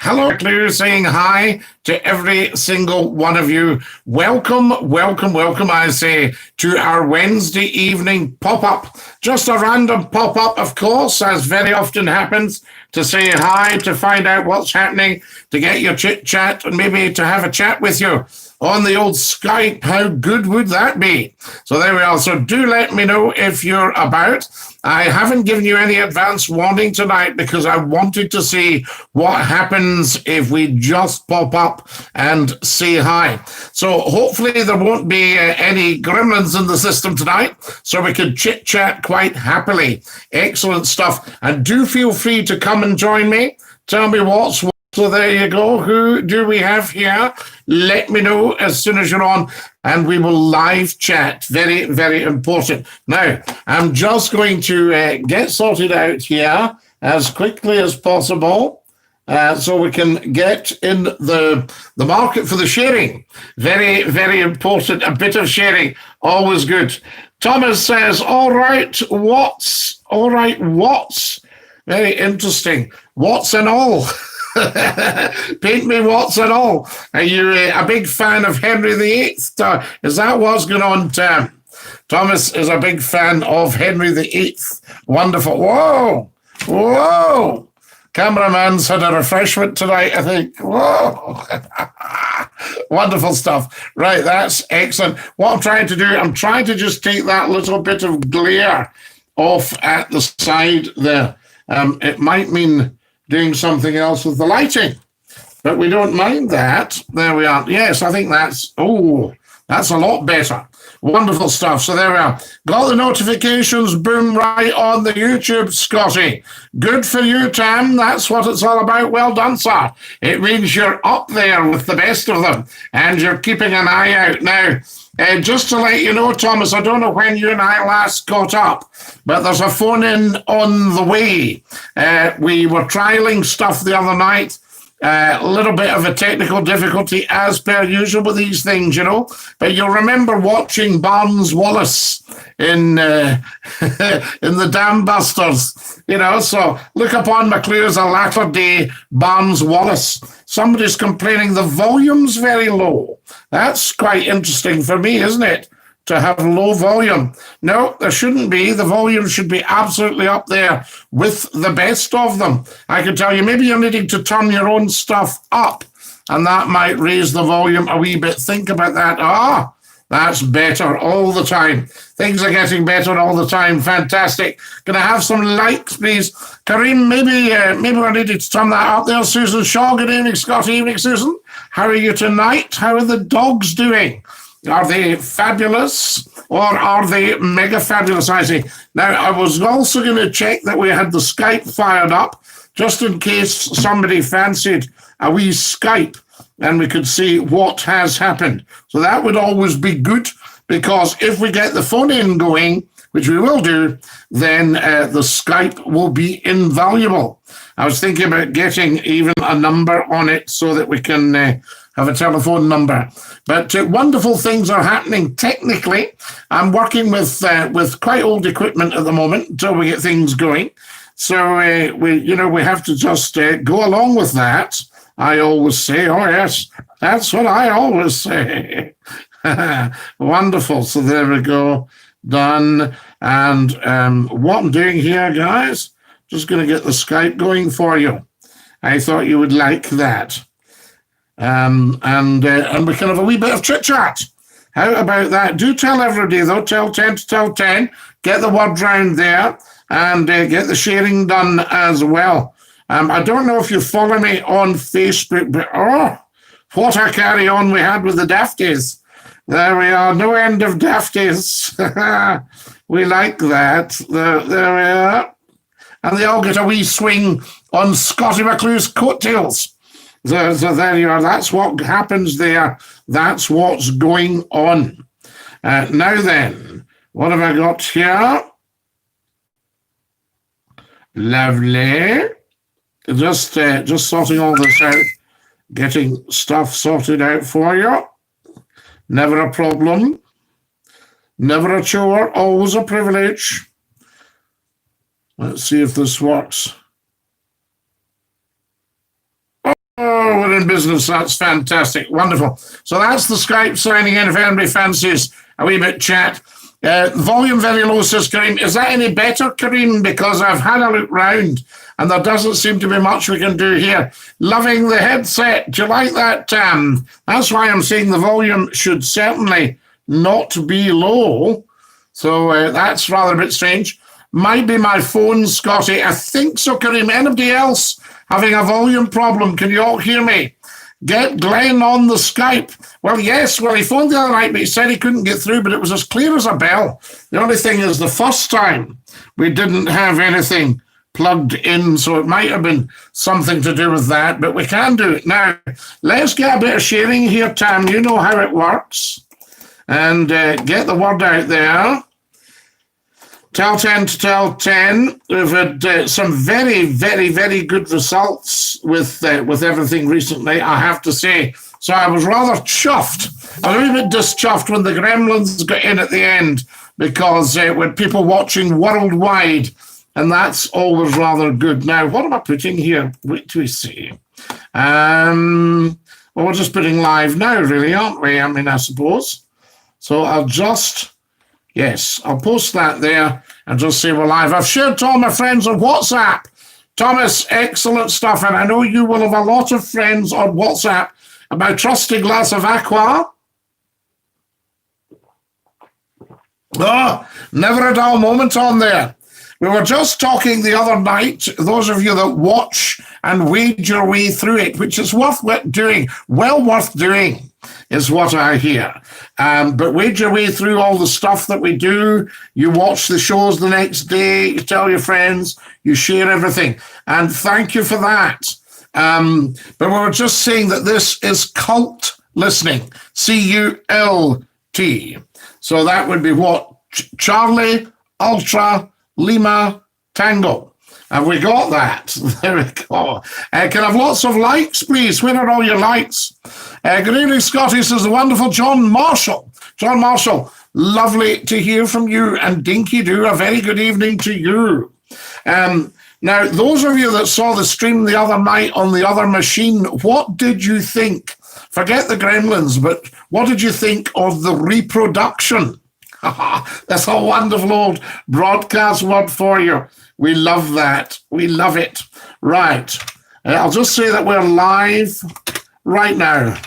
Hello, McClue, saying hi to every single one of you. Welcome, welcome, welcome, I say, to our Wednesday evening pop-up. Just a random pop-up, of course, as very often happens, to say hi, to find out what's happening, to get your chit-chat, and maybe to have a chat with you on the old Skype. How good would that be? So there we are. So do let me know if you're about. I haven't given you any advance warning tonight because I wanted to see what happens if we just pop up and say hi. So hopefully there won't be any gremlins in the system tonight, so we can chit-chat quite happily. Excellent stuff. And do feel free to come and join me. Tell me what's what. So there you go. Who do we have here? Let me know as soon as you're on, and we will live chat. Very, very important. Now, I'm just going to get sorted out here as quickly as possible so we can get in the market for the sharing. Very, very important. A bit of sharing, always good. Thomas says, all right, what's? All right, what's? Very interesting. What's and all? Paint me what's and all. Are you a big fan of Henry VIII? Is that what's going on, Tam? Thomas is a big fan of Henry VIII. Wonderful. Whoa, whoa. Cameraman's had a refreshment tonight, I think. Whoa. Wonderful stuff. Right, that's excellent. What I'm trying to do, I'm trying to just take that little bit of glare off at the side there. It might mean doing something else with the lighting, but we don't mind that. There we are. Yes, I think that's a lot better. Wonderful stuff. So there we are. Got the notifications, boom, right on the YouTube, Scotty. Good for you, Tam. That's what it's all about. Well done, sir. It means you're up there with the best of them, and you're keeping an eye out. Now, just to let you know, Thomas, I don't know when you and I last caught up, but there's a phone-in on the way. We were trialing stuff the other night. A little bit of a technical difficulty, as per usual with these things, you know. But you'll remember watching Barnes Wallace in the Dam Busters, you know. So look upon McClue as a latter-day Barnes Wallace. Somebody's complaining the volume's very low. That's quite interesting for me, isn't it? To have low volume. No, there shouldn't be. The volume should be absolutely up there with the best of them. I can tell you, maybe you're needing to turn your own stuff up, and that might raise the volume a wee bit. Think about that. That's better all the time. Things are getting better all the time. Fantastic. Can I have some likes, please? Kareem, maybe we're needing to turn that up there. Susan Shaw, good evening. Scott, evening, Susan. How are you tonight? How are the dogs doing? Are they fabulous or are they mega fabulous, I see? Now, I was also going to check that we had the Skype fired up just in case somebody fancied a wee Skype and we could see what has happened. So that would always be good, because if we get the phone in going, which we will do, then the Skype will be invaluable. I was thinking about getting even a number on it so that we can have a telephone number. But wonderful things are happening technically. I'm working with quite old equipment at the moment until we get things going. So we have to just go along with that. I always say, oh yes, that's what I always say. Wonderful. So there we go. Done. And what I'm doing here, guys, just going to get the Skype going for you. I thought you would like that. And we can have a wee bit of chit-chat. How about that? Do tell everybody, though. Tell 10 to tell 10. Get the word round there and get the sharing done as well. I don't know if you follow me on Facebook, but what a carry-on we had with the Dafties. There we are. No end of Dafties. We like that. There we are. And they all get a wee swing on Scottie McClue's coattails. So there you are. That's what happens there. That's what's going on. Now then, what have I got here? Lovely. Just sorting all this out, getting stuff sorted out for you. Never a problem. Never a chore. Always a privilege. Let's see if this works. we're in business. That's fantastic. Wonderful. So that's the Skype signing in if anybody fancies a wee bit chat. Volume very low, says Kareem. Is that any better, Kareem? Because I've had a look round and there doesn't seem to be much we can do here. Loving the headset. Do you like that, Tam? That's why I'm saying the volume should certainly not be low. So that's rather a bit strange. Might be my phone, Scotty. I think so, Kareem. Anybody else having a volume problem? Can you all hear me? Get Glenn on the Skype. Well, yes. Well, he phoned the other night, but he said he couldn't get through, but it was as clear as a bell. The only thing is the first time we didn't have anything plugged in, so it might have been something to do with that, but we can do it. Now, let's get a bit of sharing here, Tam. You know how it works. And get the word out there. Tell 10 to tell 10. We've had some very, very, very good results with everything recently, I have to say. So I was rather chuffed. A little bit dischuffed when the Gremlins got in at the end because with people watching worldwide, and that's always rather good. Now, what am I putting here? Wait till we see. Well, we're just putting live now, really, aren't we? I mean, I suppose. So I'll just... Yes, I'll post that there and just say we're live. I've shared to all my friends on WhatsApp. Thomas, excellent stuff. And I know you will have a lot of friends on WhatsApp about trusty glass of aqua. Oh, never a dull moment on there. We were just talking the other night, those of you that watch and wade your way through it, which is worth doing, well worth doing, is what I hear. But wade your way through all the stuff that we do. You watch the shows the next day, you tell your friends, you share everything. And thank you for that. But we were just saying that this is cult listening, C-U-L-T. So that would be what? Charlie, Ultra, Lima, Tango. Have we got that? There we go. Can I have lots of likes, please? Where are all your likes? Good evening, Scotty, says the wonderful John Marshall. John Marshall, lovely to hear from you. And Dinky-Doo, a very good evening to you. Now, those of you that saw the stream the other night on the other machine, what did you think? Forget the Gremlins, but what did you think of the reproduction? That's a wonderful old broadcast word for you. We love that. We love it. Right. I'll just say that we're live right now.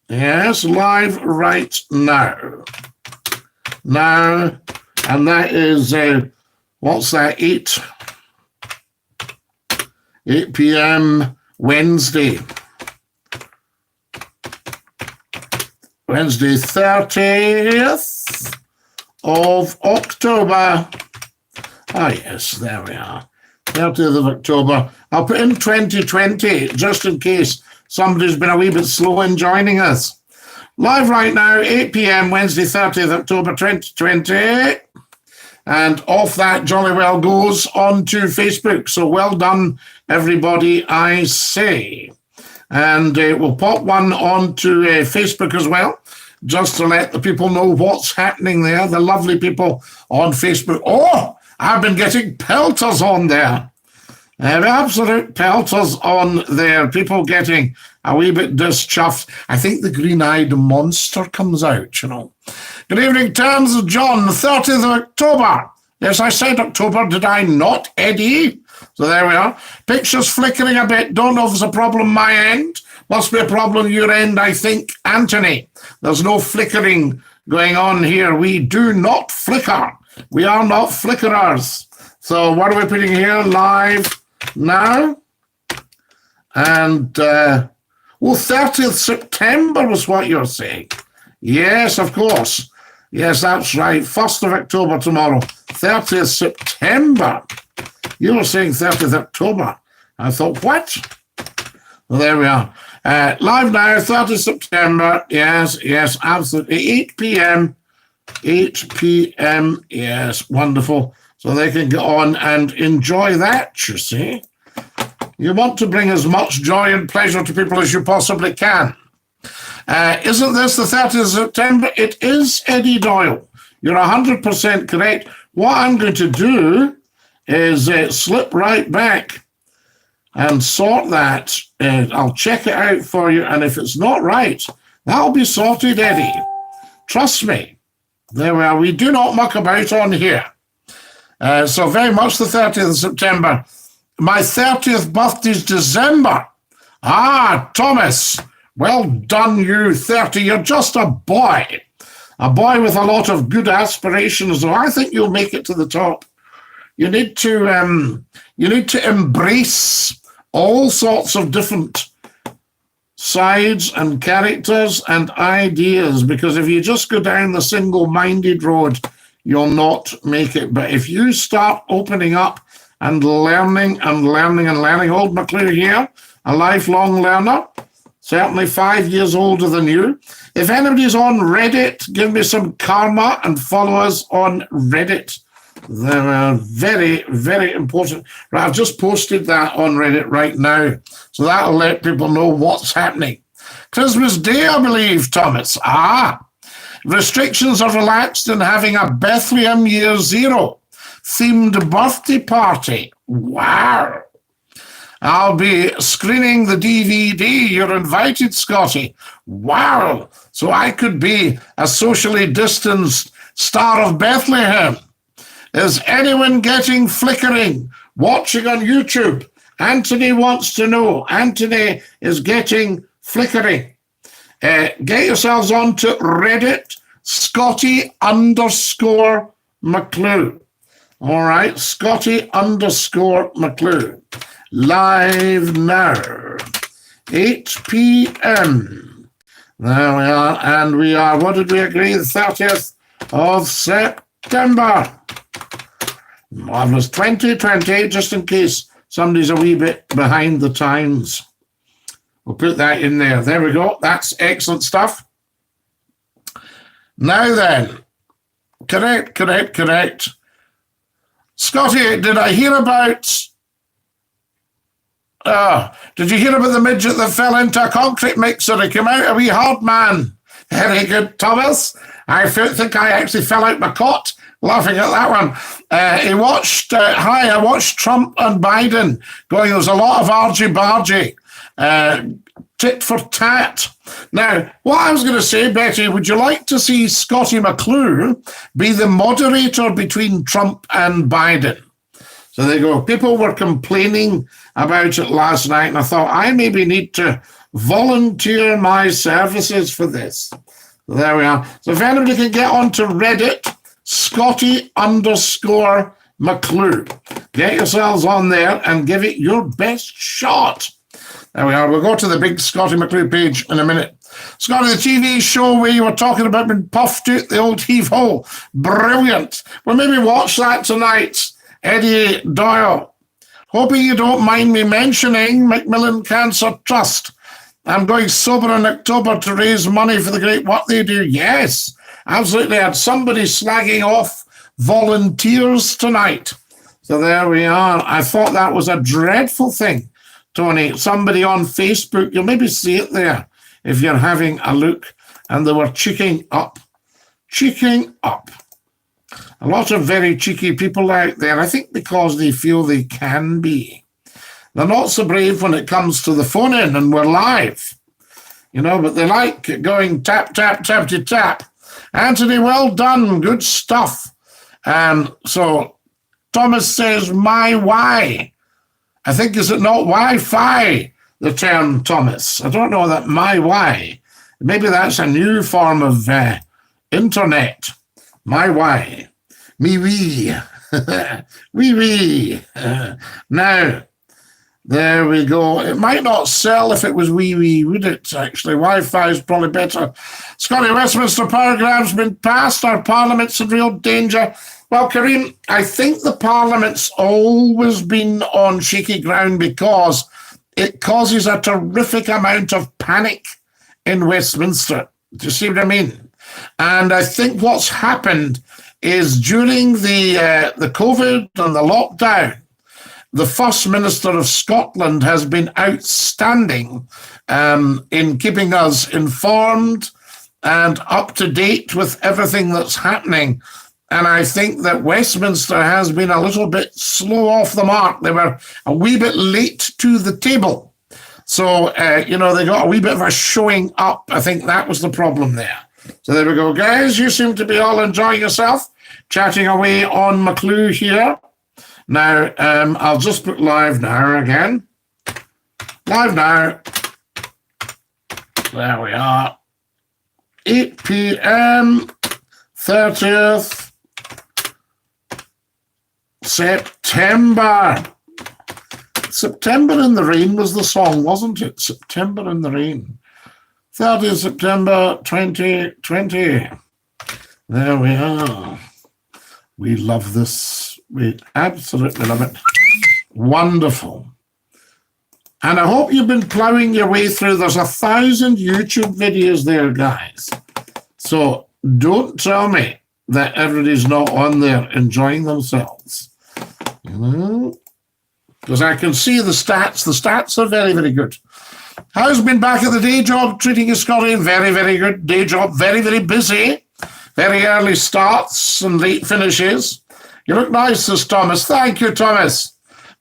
Yes, live right now. Now, and that is, what's that, 8 p.m. Wednesday. Wednesday, 30th of October. Ah, yes, there we are. 30th of October. I'll put in 2020, just in case somebody's been a wee bit slow in joining us. Live right now, 8 p.m., Wednesday, 30th October 2020. And off that jolly well goes on to Facebook. So well done, everybody, I say. And we'll pop one onto Facebook as well, just to let the people know what's happening there. The lovely people on Facebook. Oh, I've been getting pelters on there. Absolute pelters on there. People getting a wee bit dischuffed. I think the green-eyed monster comes out, you know. Good evening, terms of John, 30th of October. Yes, I said October, did I not, Eddie? So there we are. Picture's flickering a bit. Don't know if it's a problem my end. Must be a problem your end, I think, Anthony. There's no flickering going on here. We do not flicker. We are not flickerers. So what are we putting here? Live now. And, 30th September was what you're saying. Yes, of course. Yes, that's right. 1st of October tomorrow. 30th September. You were saying 30th October. I thought, what? Well, there we are. Live now, 30th September. Yes, yes, absolutely. 8 p.m. 8 p.m. Yes, wonderful. So they can get on and enjoy that, you see. You want to bring as much joy and pleasure to people as you possibly can. Isn't this the 30th of September? It is, Eddie Doyle. You're 100% correct. What I'm going to do is slip right back and sort that. I'll check it out for you, and if it's not right, that'll be sorted, Eddie. Trust me. There we are. We do not muck about on here. So very much the 30th of September. My 30th birthday's December. Ah, Thomas, well done, you 30. You're just a boy with a lot of good aspirations. So I think you'll make it to the top. You need to embrace all sorts of different sides and characters and ideas, because if you just go down the single-minded road, you'll not make it. But if you start opening up and learning, old McClue here, a lifelong learner, certainly 5 years older than you. If anybody's on Reddit, give me some karma and follow us on Reddit. They're very, very important. Right, I've just posted that on Reddit right now, so that'll let people know what's happening. Christmas Day, I believe, Thomas. Restrictions are relaxed in having a Bethlehem Year Zero themed birthday party. Wow. I'll be screening the DVD. You're invited, Scottie. Wow. So I could be a socially distanced Star of Bethlehem. Is anyone getting flickering? Watching on YouTube. Anthony wants to know. Anthony is getting flickering. Get yourselves onto Reddit, Scottie_McClue. All right, Scottie_McClue. Live now, 8 p.m. There we are, and we are, what did we agree, the 30th of September. Marvelous 2020, just in case somebody's a wee bit behind the times. We'll put that in there. There we go. That's excellent stuff. Now then, correct. Scottie, did I hear about... did you hear about the midget that fell into a concrete mixer? He came out a wee hard man. Very good, Thomas. I think I actually fell out my cot laughing at that one. I watched Trump and Biden going, there was a lot of argy-bargy, tit for tat. Now, what I was going to say, Betty, would you like to see Scottie McClue be the moderator between Trump and Biden? So there you go. People were complaining about it last night, and I thought I maybe need to volunteer my services for this. There we are. So if anybody can get onto Reddit, Scottie_McClue. Get yourselves on there and give it your best shot. There we are. We'll go to the big Scottie McClue page in a minute. Scottie, the TV show where you were talking about being puffed out the old heave-ho. Brilliant. Well, maybe watch that tonight. Eddie Doyle. Hoping you don't mind me mentioning Macmillan Cancer Trust. I'm going sober in October to raise money for the great work they do. Yes, absolutely. I had somebody slagging off volunteers tonight. So there we are. I thought that was a dreadful thing, Tony. Somebody on Facebook, you'll maybe see it there if you're having a look, and they were cheeking up. A lot of very cheeky people out there, I think because they feel they can be. They're not so brave when it comes to the phone-in and we're live, but they like going tap, tap, tappity, tap. Anthony, well done, good stuff. So Thomas says, my why. I think, is it not Wi-Fi, the term, Thomas? I don't know that my why. Maybe that's a new form of internet. My why. Me wee. Wee wee. Now, there we go. It might not sell if it was wee wee, would it, actually? Wi-Fi is probably better. Scottie, Westminster Power Grab's been passed. Our Parliament's in real danger. Well, Kareem, I think the Parliament's always been on shaky ground because it causes a terrific amount of panic in Westminster. Do you see what I mean? And I think what's happened is during the COVID and the lockdown, the First Minister of Scotland has been outstanding in keeping us informed and up to date with everything that's happening. And I think that Westminster has been a little bit slow off the mark. They were a wee bit late to the table. So, you know, they got a wee bit of a showing up. I think that was the problem there. So there we go, guys. You seem to be all enjoying yourself, chatting away on McClue here. Now, I'll just put live now again. Live now. There we are. 8 p.m. 30th September. September in the Rain was the song, wasn't it? September in the Rain. 30th September 2020. There we are. We love this. We absolutely love it. Wonderful. And I hope you've been plowing your way through. There's 1,000 YouTube videos there, guys. So don't tell me that everybody's not on there enjoying themselves. You know? Because I can see the stats. The stats are very, very good. How's been back at the day job treating you, Scottie? Very, very good day job. Very, very busy. Very early starts and late finishes. You look nice, says Thomas. Thank you, Thomas.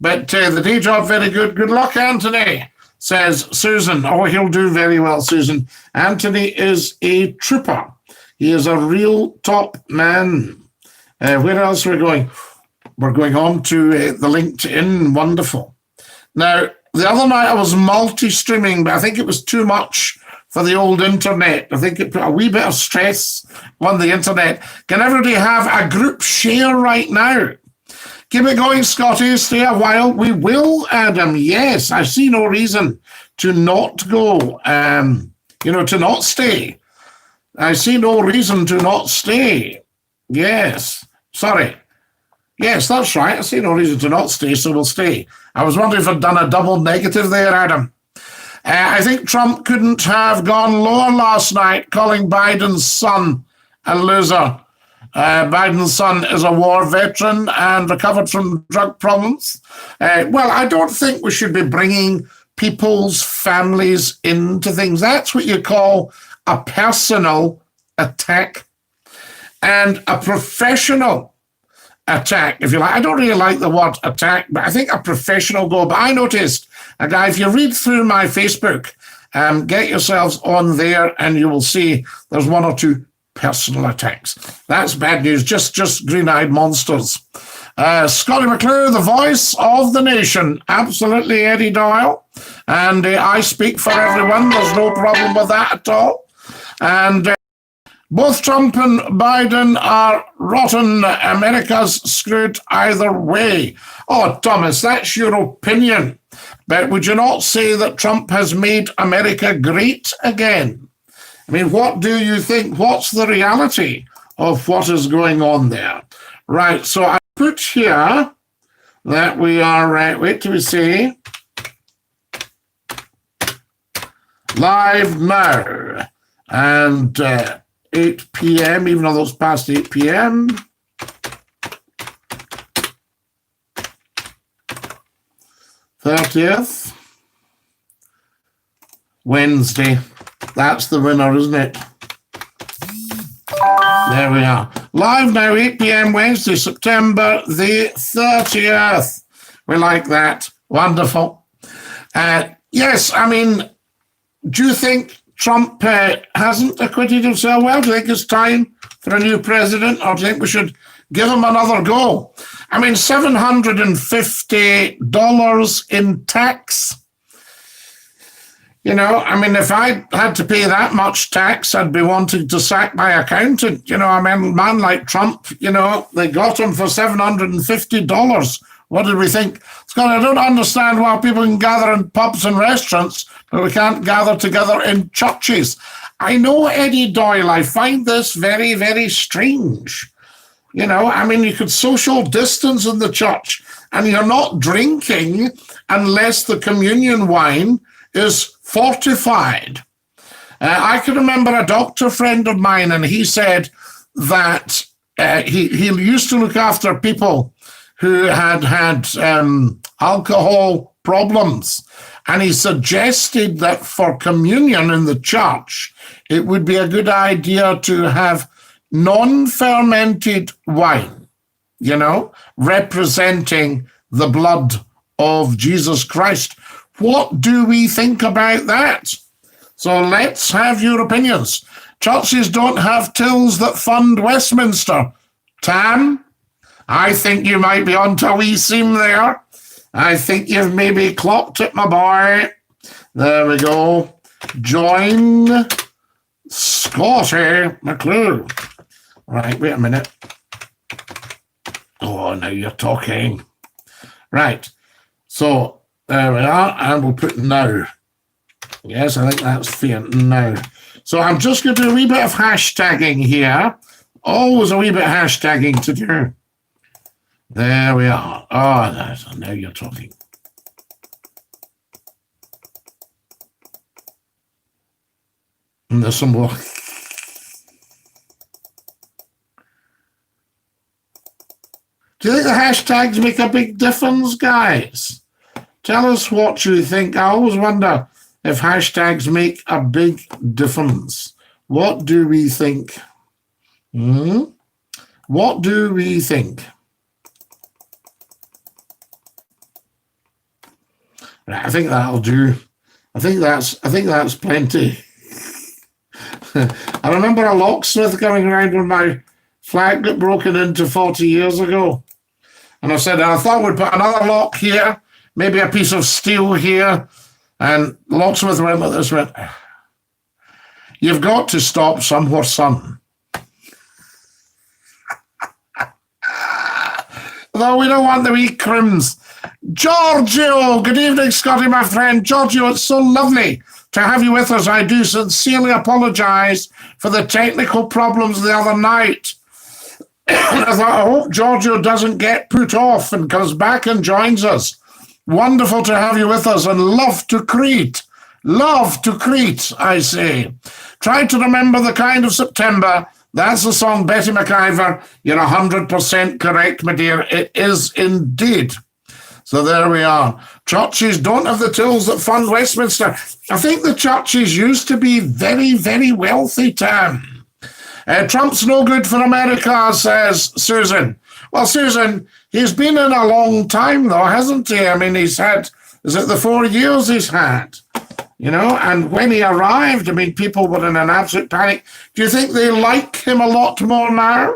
But the day job, very good. Good luck, Anthony, says Susan. Oh, he'll do very well, Susan. Anthony is a trooper. He is a real top man. Where else are we going? We're going on to the LinkedIn. Wonderful. Now, the other night I was multi-streaming, but I think it was too much for the old internet. I think it put a wee bit of stress on the internet. Can everybody have a group share right now? Keep it going, Scottie. Stay a while. We will, Adam. Yes, I see no reason to not go, you know, to not stay. I see no reason to not stay. Yes. Sorry. Yes, that's right. I see no reason to not stay, so we'll stay. I was wondering if I'd done a double negative there, Adam. I think Trump couldn't have gone lower last night, calling Biden's son a loser. Biden's son is a war veteran and recovered from drug problems. Well, I don't think we should be bringing people's families into things. That's what you call a personal attack and a professional attack, if you like. I don't really like the word attack, but I think a professional go. But I noticed, if you read through my Facebook, get yourselves on there and you will see there's one or two personal attacks. That's bad news. Just green-eyed monsters. Scottie McClue, the voice of the nation. Absolutely, Eddie Doyle. And I speak for everyone. There's no problem with that at all. And both Trump and Biden are rotten. America's screwed either way. Oh, Thomas, that's your opinion. But would you not say that Trump has made America great again? I mean, what do you think? What's the reality of what is going on there? Right, so I put here that we are, wait till we see, live now, and 8 p.m., even though it's past 8 p.m. '30th, Wednesday. That's the winner, isn't it? There we are. Live now, 8 p.m. Wednesday, September the 30th. We like that. Wonderful. Yes, I mean, do you think Trump hasn't acquitted himself well? Do you think it's time for a new president, or do you think we should give him another go? I mean, $750 in tax. You know, I mean, if I had to pay that much tax, I'd be wanting to sack my accountant. You know, I mean, a man like Trump, you know, they got him for $750. What did we think? Scott, I don't understand why people can gather in pubs and restaurants, but we can't gather together in churches. I know, Eddie Doyle, I find this very, very strange. You know, I mean, you could social distance in the church, and you're not drinking unless the communion wine is fortified. I can remember a doctor friend of mine, and he said that he used to look after people who had alcohol problems, and he suggested that for communion in the church, it would be a good idea to have non-fermented wine, you know, representing the blood of Jesus Christ. What do we think about that? So let's have your opinions. Churches don't have tills that fund Westminster. Tam, I think you might be onto a wee seam there. I think you've maybe clocked it, my boy. There we go. Join Scottie McClue. Right, wait a minute. Oh, now you're talking. Right. So there we are, and we'll put now. Yes, I think that's fair now. So I'm just going to do a wee bit of hashtagging here. Always a wee bit of hashtagging to do. There we are. Oh, now you're talking. And there's some more. Do you think the hashtags make a big difference, guys? Tell us what you think. I always wonder if hashtags make a big difference. What do we think? What do we think? Right, I think that'll do. I think that's plenty. I remember a locksmith coming around when my flat got broken into 40 years ago. And I said, I thought we'd put another lock here, maybe a piece of steel here. And the locksmith went like this, went, you've got to stop somewhere, son. Though we don't want the wee crims. Giorgio, good evening, Scottie, my friend. Giorgio, it's so lovely to have you with us. I do sincerely apologise for the technical problems the other night. I thought, I hope Giorgio doesn't get put off and comes back and joins us. Wonderful to have you with us, and love to Crete. Love to Crete, I say. Try to remember the kind of September. That's the song, Betty McIver. You're 100% correct, my dear. It is indeed. So there we are. Churches don't have the tills that fund Westminster. I think the churches used to be very, very wealthy, Tam. Trump's no good for America, says Susan. Well, Susan, he's been in a long time, though, hasn't he? I mean, he's had, is it the 4 years he's had? You know, and when he arrived, I mean, people were in an absolute panic. Do you think they like him a lot more now?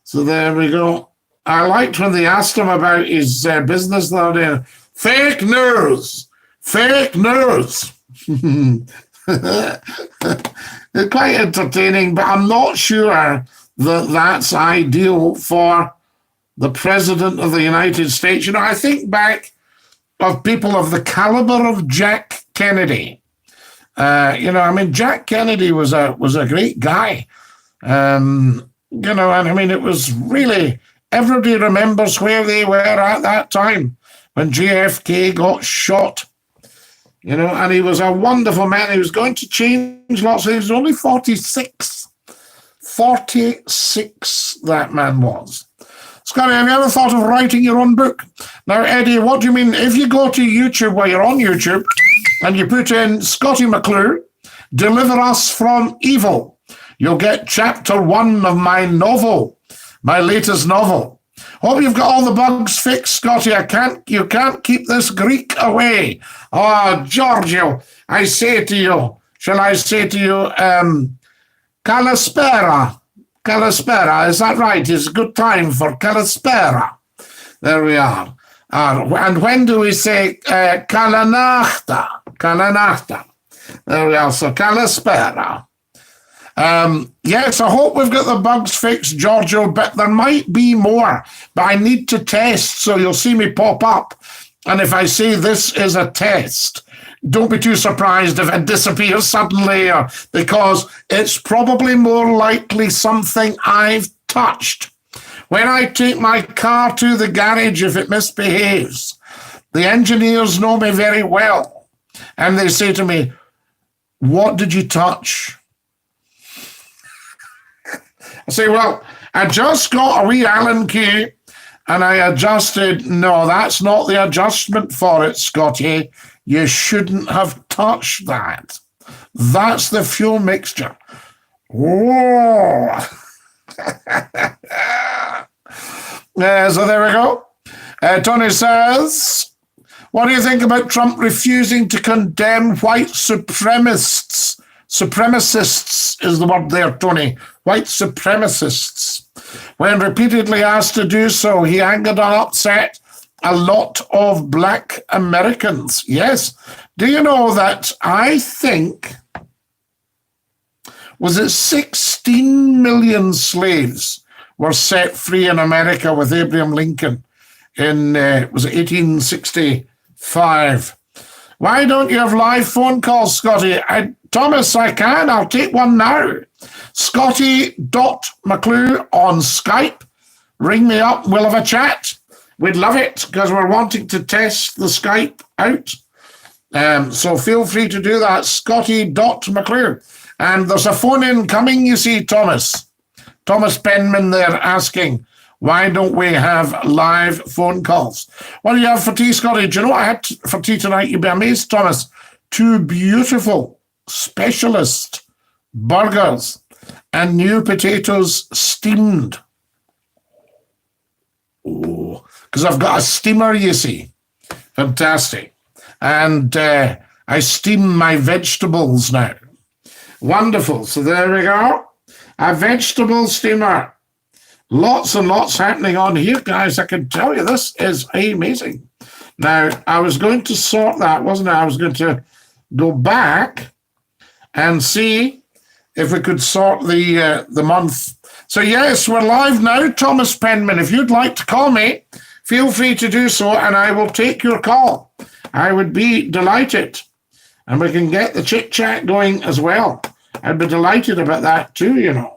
So there we go. I liked when they asked him about his business the other day. Fake news. Fake news. It's quite entertaining, but I'm not sure that that's ideal for the President of the United States. You know, I think back of people of the caliber of Jack Kennedy. You know, I mean, Jack Kennedy was a great guy. You know, and I mean, it was really, everybody remembers where they were at that time when JFK got shot. You know, and he was a wonderful man. He was going to change lots of things. He was only 46. 46, that man was. Scottie, have you ever thought of writing your own book? Now, Eddie, what do you mean? If you go to YouTube, while you're on YouTube, and you put in Scottie McClue, Deliver Us from Evil, you'll get chapter 1 of my novel, my latest novel. Hope you've got all the bugs fixed, Scottie. You can't keep this Greek away. Oh, Giorgio, I say to you, shall I say to you, Kalispera. Kalispera, is that right? It's a good time for Kalispera. There we are. And when do we say Kalanachta? Kalanachta. There we are. So Kalispera. Yes, I hope we've got the bugs fixed, Giorgio, but there might be more. But I need to test, so you'll see me pop up. And if I say this is a test, don't be too surprised if it disappears suddenly, because it's probably more likely something I've touched. When I take my car to the garage, if it misbehaves, the engineers know me very well. And they say to me, what did you touch? I say, well, I just got a wee Allen key and I adjusted. No, that's not the adjustment for it, Scottie. You shouldn't have touched that. That's the fuel mixture. Oh. So there we go. Tony says, what do you think about Trump refusing to condemn white supremacists? Supremacists is the word there, Tony. White supremacists. When repeatedly asked to do so, he angered and upset a lot of black Americans. Yes. Do you know that I think, was it 16 million slaves were set free in America with Abraham Lincoln in, was it 1865? Why don't you have live phone calls, Scottie? Thomas, I can. I'll take one now. Scottie.McClue on Skype. Ring me up. We'll have a chat. We'd love it because we're wanting to test the Skype out. So feel free to do that. Scottie.McClue. And there's a phone in coming, you see, Thomas. Thomas Penman there asking, why don't we have live phone calls? What do you have for tea, Scottie? Do you know what I had for tea tonight? You'd be amazed, Thomas. 2 beautiful specialist burgers and new potatoes steamed. Oh, because I've got a steamer, you see. Fantastic. And I steam my vegetables now. Wonderful. So there we go. A vegetable steamer. Lots and lots happening on here, guys. I can tell you this is amazing. Now, I was going to sort that, wasn't I? I was going to go back and see if we could sort the month. So, yes, we're live now, Thomas Penman. If you'd like to call me, feel free to do so, and I will take your call. I would be delighted. And we can get the chit-chat going as well. I'd be delighted about that too, you know.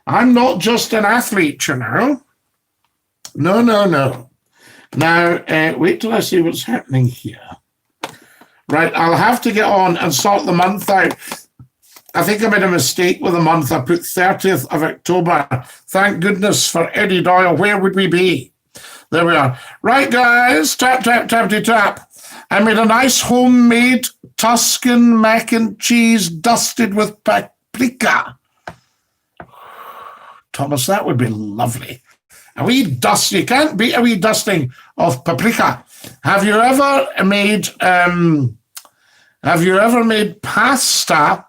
I'm not just an athlete, you know. No, no, no. Now, wait till I see what's happening here. Right, I'll have to get on and sort the month out. I think I made a mistake with the month. I put 30th of October. Thank goodness for Eddie Doyle. Where would we be? There we are. Right, guys. Tap, tap, tappity, tap. I made a nice homemade Tuscan mac and cheese dusted with paprika. Thomas, that would be lovely. A wee dust. You can't beat a wee dusting of paprika. Have you ever made pasta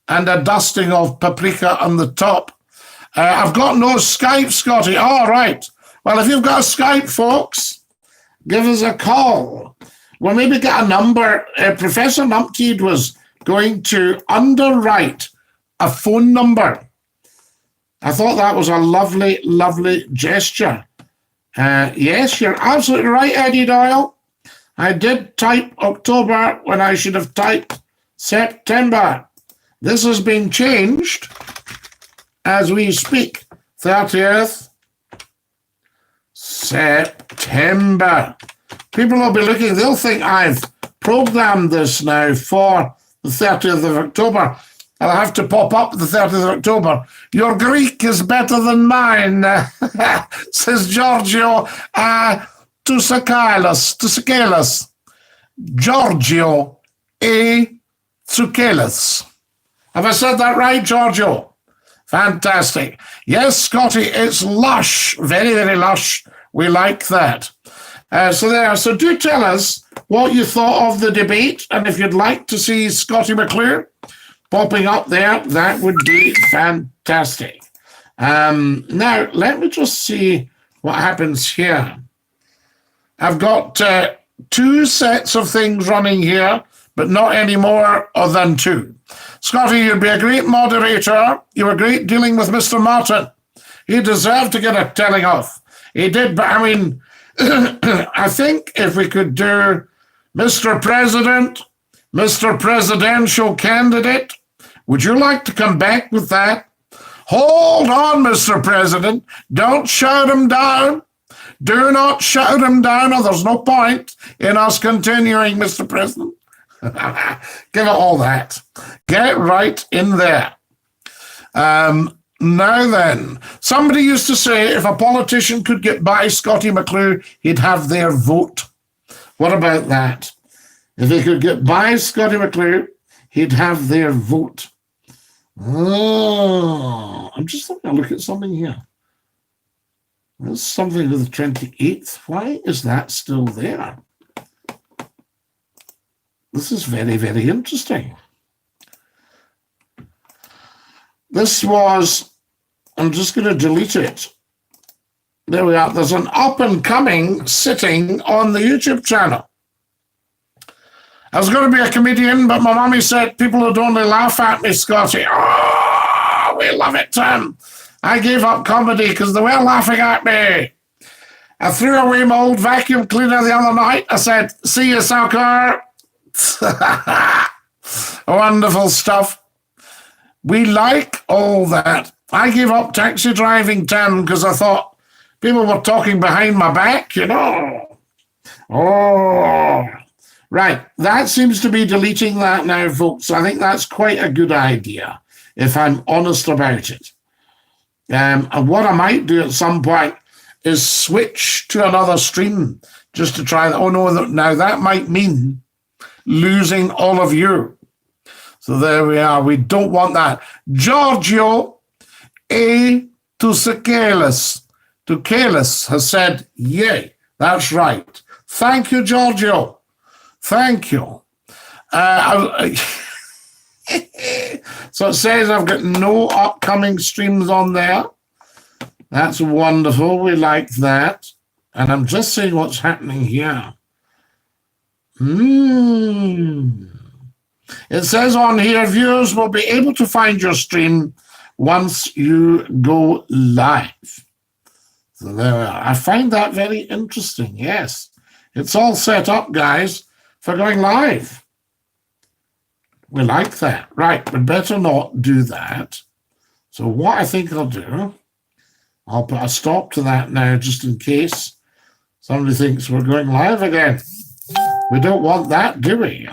and a dusting of paprika on the top? I've got no Skype, Scottie. All right. Well, if you've got a Skype, folks, give us a call. We'll maybe get a number. Professor Numpteed was going to underwrite a phone number. I thought that was a lovely, lovely gesture. Yes, you're absolutely right, Eddie Doyle. I did type October when I should have typed September. This has been changed as we speak. 30th September. People will be looking, they'll think I've programmed this now for the 30th of October. I'll have to pop up the 30th of October. Your Greek is better than mine, says Giorgio Tsoukalos. Giorgio A. Tsoukalos. Have I said that right, Giorgio? Fantastic. Yes, Scottie, it's lush, very, very lush. We like that. So do tell us what you thought of the debate, and if you'd like to see Scottie McClue popping up there, that would be fantastic. Now, let me just see what happens here. I've got 2 sets of things running here, but not any more than 2. Scottie, you'd be a great moderator. You were great dealing with Mr. Martin. He deserved to get a telling off. He did, but I mean, I think if we could do Mr. President, Mr. Presidential Candidate, would you like to come back with that? Hold on, Mr. President. Don't shout him down. Do not shout him down, or there's no point in us continuing, Mr. President. Give it all that. Get right in there. Now then, somebody used to say if a politician could get by Scottie McClue, he'd have their vote. What about that? If he could get by Scottie McClue, he'd have their vote. Oh, I'm just having a look at something here. There's something with the 28th. Why is that still there? This is very, very interesting. This was, I'm just going to delete it. There we are. There's an up-and-coming sitting on the YouTube channel. I was going to be a comedian, but my mommy said people would only laugh at me, Scottie. Oh, we love it, Tim. I gave up comedy because they were laughing at me. I threw away my old vacuum cleaner the other night. I said, see you, sucker. Wonderful stuff. We like all that. I gave up taxi driving, Tim, because I thought people were talking behind my back, you know. Oh, right. That seems to be deleting that now, folks. I think that's quite a good idea, if I'm honest about it. And what I might do at some point is switch to another stream just to try. Oh, no, now that might mean losing all of you. So there we are. We don't want that. Giorgio A. Tucalis has said, yay. That's right. Thank you, Giorgio. Thank you. So it says I've got no upcoming streams on there. That's wonderful. We like that. And I'm just seeing what's happening here. It says on here, viewers will be able to find your stream once you go live. So there we are. I find that very interesting. Yes. It's all set up, guys, for going live. We like that. Right, we better not do that. So what I think I'll do, I'll put a stop to that now just in case somebody thinks we're going live again. We don't want that, do we?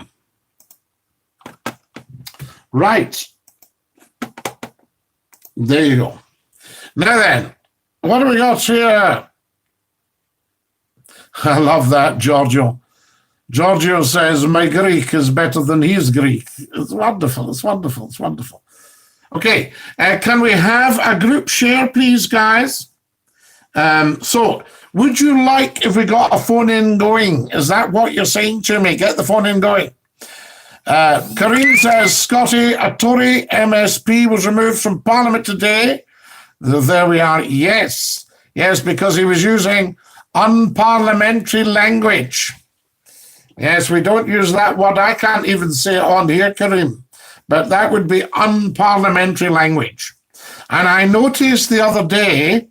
Right. There you go. Now then, what do we got here? I love that, Giorgio. Giorgio says, my Greek is better than his Greek. It's wonderful. It's wonderful. It's wonderful. Okay. Can we have a group share, please, guys? So would you like, if we got a phone in going, is that what you're saying to me? Get the phone in going. Kareem says, Scottie, a Tory MSP was removed from Parliament today. There we are. Yes. Yes, because he was using unparliamentary language. Yes, we don't use that word. I can't even say it on here, Kareem, but that would be unparliamentary language. And I noticed the other day,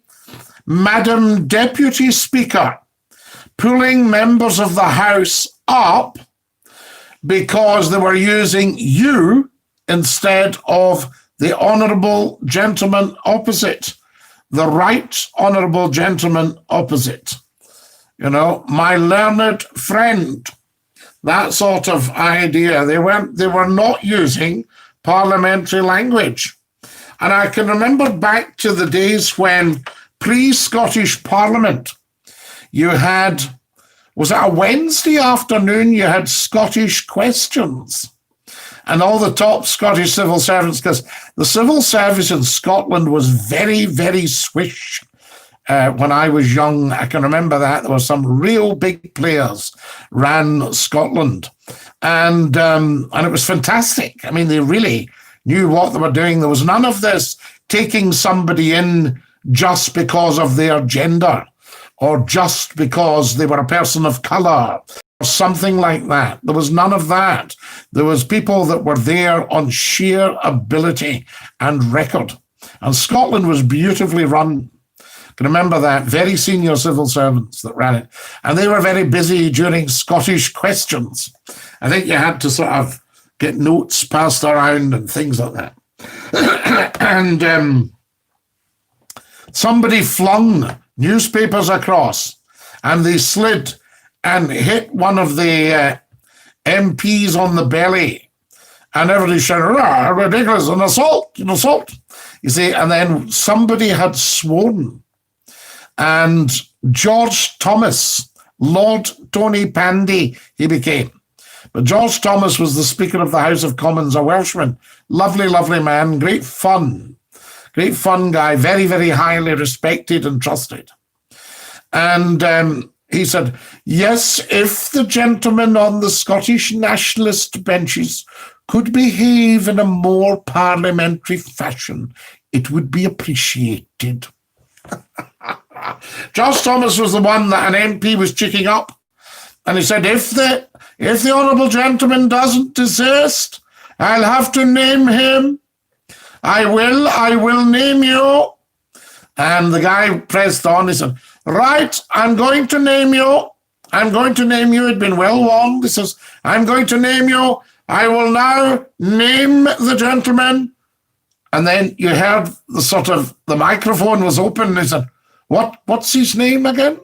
Madam Deputy Speaker pulling members of the House up because they were using you instead of the honourable gentleman opposite, the right honourable gentleman opposite. You know, my learned friend. That sort of idea. They were not using parliamentary language. And I can remember back to the days when pre-Scottish Parliament, you had, was it a Wednesday afternoon, you had Scottish questions. And all the top Scottish civil servants, because the civil service in Scotland was very, very swish. When I was young, I can remember that. There were some real big players ran Scotland. And it was fantastic. I mean, they really knew what they were doing. There was none of this taking somebody in just because of their gender or just because they were a person of colour or something like that. There was none of that. There was people that were there on sheer ability and record. And Scotland was beautifully run. Can remember that, very senior civil servants that ran it. And they were very busy during Scottish questions. I think you had to sort of get notes passed around and things like that. And somebody flung newspapers across and they slid and hit one of the MPs on the belly. And everybody shouted, ridiculous, an assault, an assault. You see, and then somebody had sworn. And George Thomas, Lord Tony Pandy, he became, But George Thomas was the Speaker of the House of Commons, a Welshman. Lovely, lovely man, great fun guy, very, very highly respected and trusted. And he said, yes, if the gentlemen on the Scottish nationalist benches could behave in a more parliamentary fashion, it would be appreciated. George Thomas was the one that an MP was checking up, and he said, if the honourable gentleman doesn't desist, I'll have to name him. I will name you. And the guy pressed on. He said, right, I'm going to name you. He'd been well warned. He says, I'm going to name you. I will now name the gentleman. And then you heard the microphone was open. And he said, what's his name again?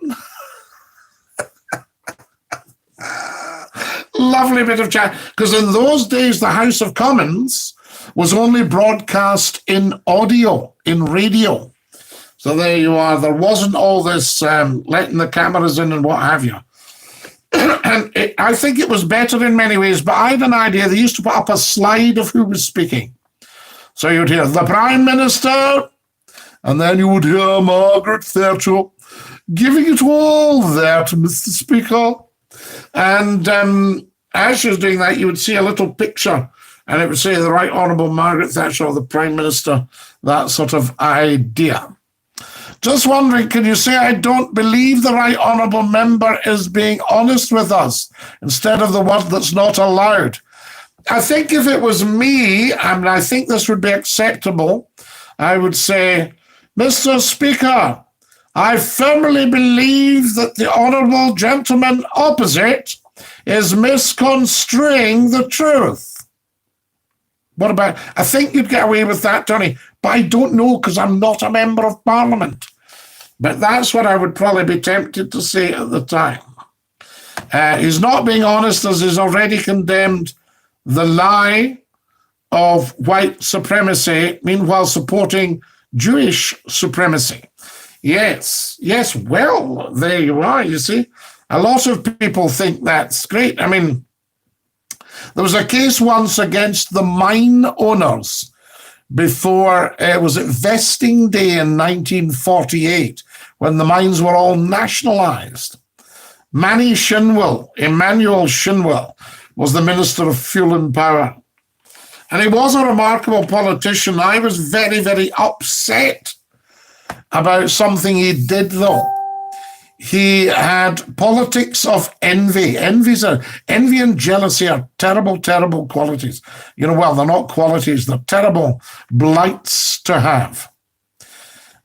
Lovely bit of chat. Because in those days, the House of Commons was only broadcast in audio, in radio. So there you are. There wasn't all this letting the cameras in and what have you. And I think it was better in many ways, but I had an idea. They used to put up a slide of who was speaking. So you'd hear the Prime Minister, and then you would hear Margaret Thatcher giving it all there to Mr. Speaker. And as she was doing that, you would see a little picture, and it would say the Right Honourable Margaret Thatcher or the Prime Minister, that sort of idea. Just wondering, can you say I don't believe the Right Honourable Member is being honest with us instead of the word that's not allowed? I think if it was me, and I think this would be acceptable, I would say, Mr. Speaker, I firmly believe that the honourable gentleman opposite is misconstruing the truth. What about, I think you'd get away with that, Tony, but I don't know because I'm not a member of Parliament. But that's what I would probably be tempted to say at the time. He's not being honest as he's already condemned the lie of white supremacy, meanwhile supporting Jewish supremacy. Yes, well, there you are, you see. A lot of people think that's great. I mean, there was a case once against the mine owners before, was it vesting day in 1948, when the mines were all nationalised. Emmanuel Shinwell, was the Minister of Fuel and Power. And he was a remarkable politician. I was very, very upset about something he did, though. He had politics of envy. Envy and jealousy are terrible, terrible qualities. Well, they're not qualities, they're terrible blights to have.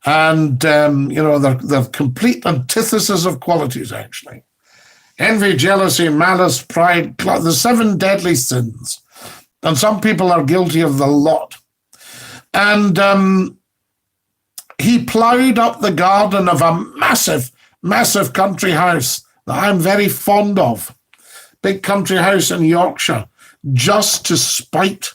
And, they're complete antithesis of qualities, actually. Envy, jealousy, malice, pride, the 7 deadly sins. And some people are guilty of the lot. And he ploughed up the garden of a massive, massive country house that I'm very fond of. Big country house in Yorkshire, just to spite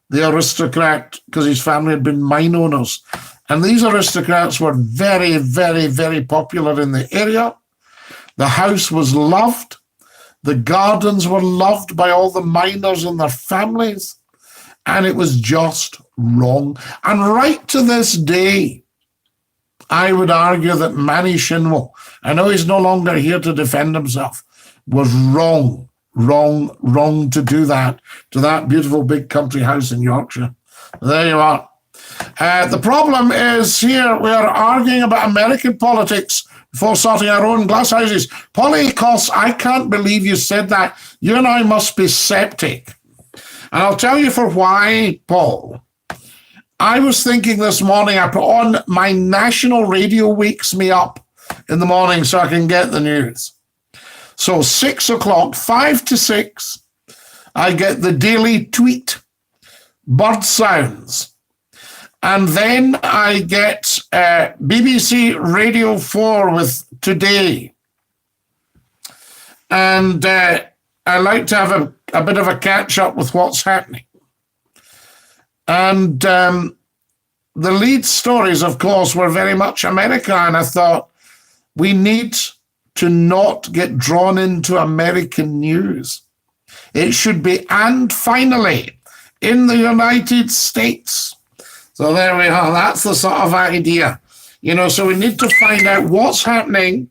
the aristocrat, because his family had been mine owners. And these aristocrats were very, very, very popular in the area. The house was loved. The gardens were loved by all the miners and their families. And it was just wrong. And right to this day, I would argue that Manny Shinwell, I know he's no longer here to defend himself, was wrong to do that to that beautiful big country house in Yorkshire. There you are. The problem is here we're arguing about American politics before starting our own glass houses. Polly Coss, I can't believe you said that. You and I must be septic. And I'll tell you for why, Paul. I was thinking this morning, I put on my national radio wakes me up in the morning so I can get the news. So 6 o'clock, 5 to 6, I get the daily tweet, bird sounds. And then I get BBC Radio 4 with Today. And I like to have a bit of a catch-up with what's happening. And the lead stories, of course, were very much America. And I thought, we need to not get drawn into American news. It should be "and finally" in the United States. So there we are. That's the sort of idea. You know, so we need to find out what's happening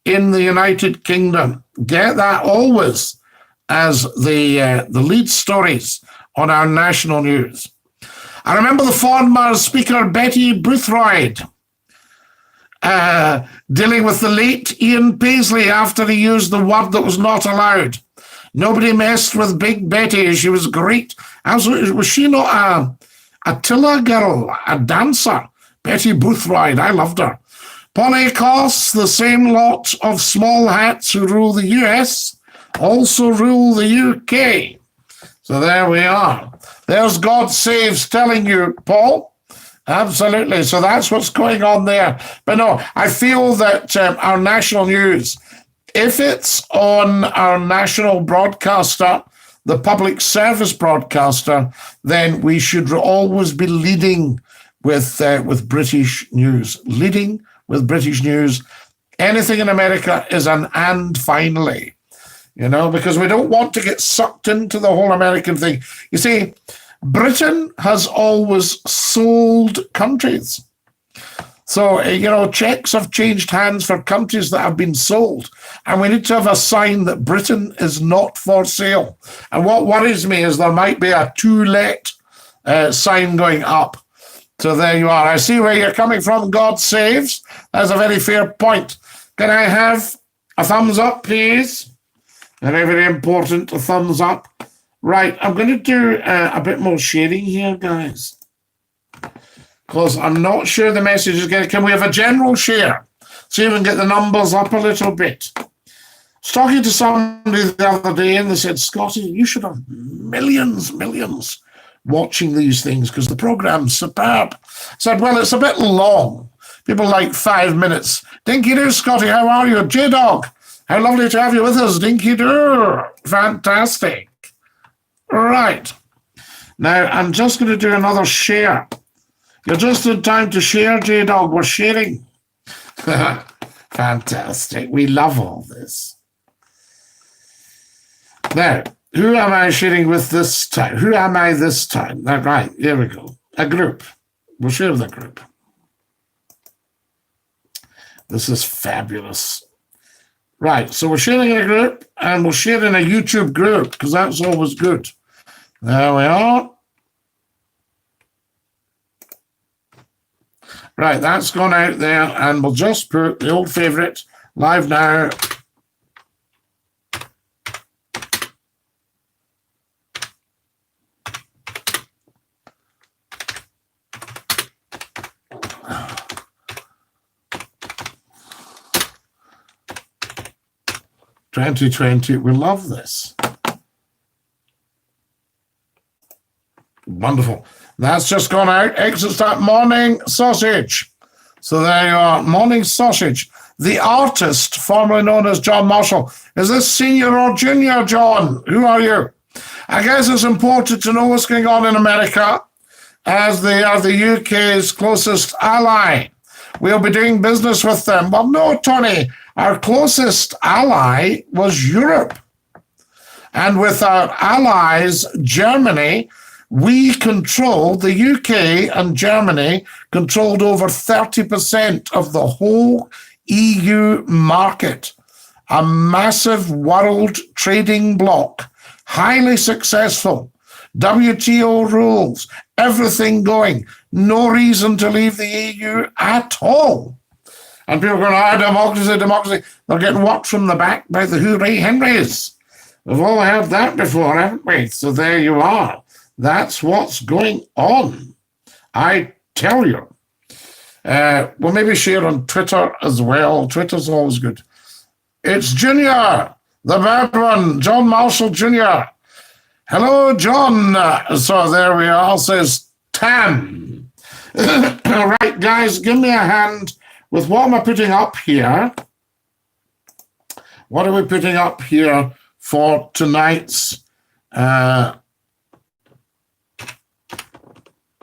in the United Kingdom. Get that always as the lead stories on our national news. I remember the former Speaker Betty Boothroyd dealing with the late Ian Paisley after he used the word that was not allowed. Nobody messed with Big Betty. She was great. Was she not a Tilla girl, a dancer? Betty Boothroyd, I loved her. Polly Coss, the same lot of small hats who rule the US, also rule the UK. So there we are. There's God Saves telling you, Paul. Absolutely. So that's what's going on there. But no, I feel that our national news, if it's on our national broadcaster, the public service broadcaster, then we should always be leading with British news. Leading with British news. Anything in America is an "and finally," you know, because we don't want to get sucked into the whole American thing. You see, Britain has always sold countries. So, you know, checks have changed hands for countries that have been sold. And we need to have a sign that Britain is not for sale. And what worries me is there might be a "to let" sign going up. So there you are. I see where you're coming from, God Saves. That's a very fair point. Can I have a thumbs up, please? Very, very important, a thumbs up. Right, I'm going to do a bit more sharing here, guys, because I'm not sure the message is getting. Can we have a general share? See if we can get the numbers up a little bit. I was talking to somebody the other day and they said, "Scottie, you should have millions watching these things because the program's superb." I said, "Well, it's a bit long. People like 5 minutes. Dinky-Doo, Scottie, how are you? J-Dog, how lovely to have you with us. Dinky-Doo, fantastic." Right. Now, I'm just going to do another share. You're just in time to share, J-Dog. We're sharing. Fantastic. We love all this. Now, who am I sharing with this time? Who am I this time? Right, here we go. A group. We'll share the group. This is fabulous. Right, so we're sharing in a group, and we'll share in a YouTube group, because that's always good. There we are. Right, that's gone out there, and we'll just put the old favourite, live now. $2020, we love this. Wonderful. That's just gone out. Exit start. Morning Sausage. So there you are. Morning Sausage. The artist, formerly known as John Marshall. Is this senior or junior, John? Who are you? I guess it's important to know what's going on in America, as they are the UK's closest ally. We'll be doing business with them. Well, no, Tony. Our closest ally was Europe. And with our allies, Germany, we controlled, the UK and Germany controlled over 30% of the whole EU market. A massive world trading bloc, highly successful. WTO rules, everything going. No reason to leave the EU at all. And people are going, democracy, democracy. They're getting worked from the back by the Hooray Henrys. We've all heard that before, haven't we? So there you are. That's what's going on. I tell you. We'll maybe share on Twitter as well. Twitter's always good. It's Junior, the bad one, John Marshall Jr. Hello, John. So there we are, says Tam. All right, guys, give me a hand with what am I putting up here? What are we putting up here for tonight's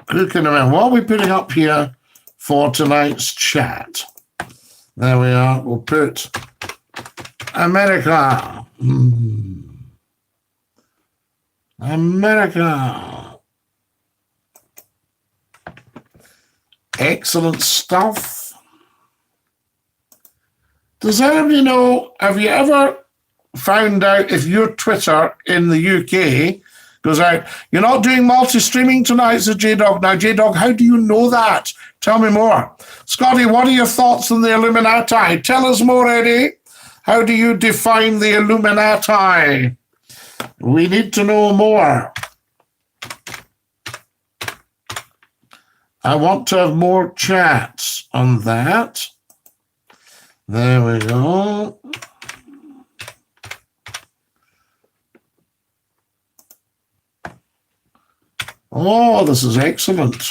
who can remember? What are we putting up here for tonight's chat? There we are. We'll put America. America. Excellent stuff. Does anybody know, have you ever found out if your Twitter in the UK goes out, you're not doing multi-streaming tonight, says J-Dog. Now, J-Dog, how do you know that? Tell me more. Scottie, what are your thoughts on the Illuminati? Tell us more, Eddie. How do you define the Illuminati? We need to know more. I want to have more chats on that. There we go. Oh, this is excellent.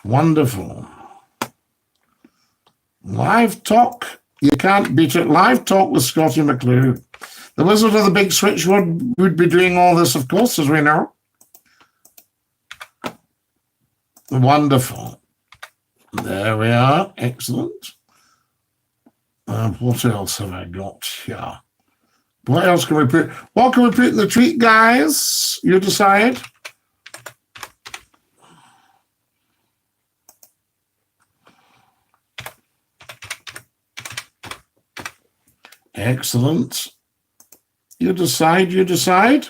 Wonderful. Live talk. You can't beat it. Live talk with Scottie McClue. The Wizard of the Big Switchboard would be doing all this, of course, as we know. Wonderful. There we are. Excellent. What else have I got here? What else can we put? What can we put in the tweet, guys? You decide. Excellent. You decide, you decide.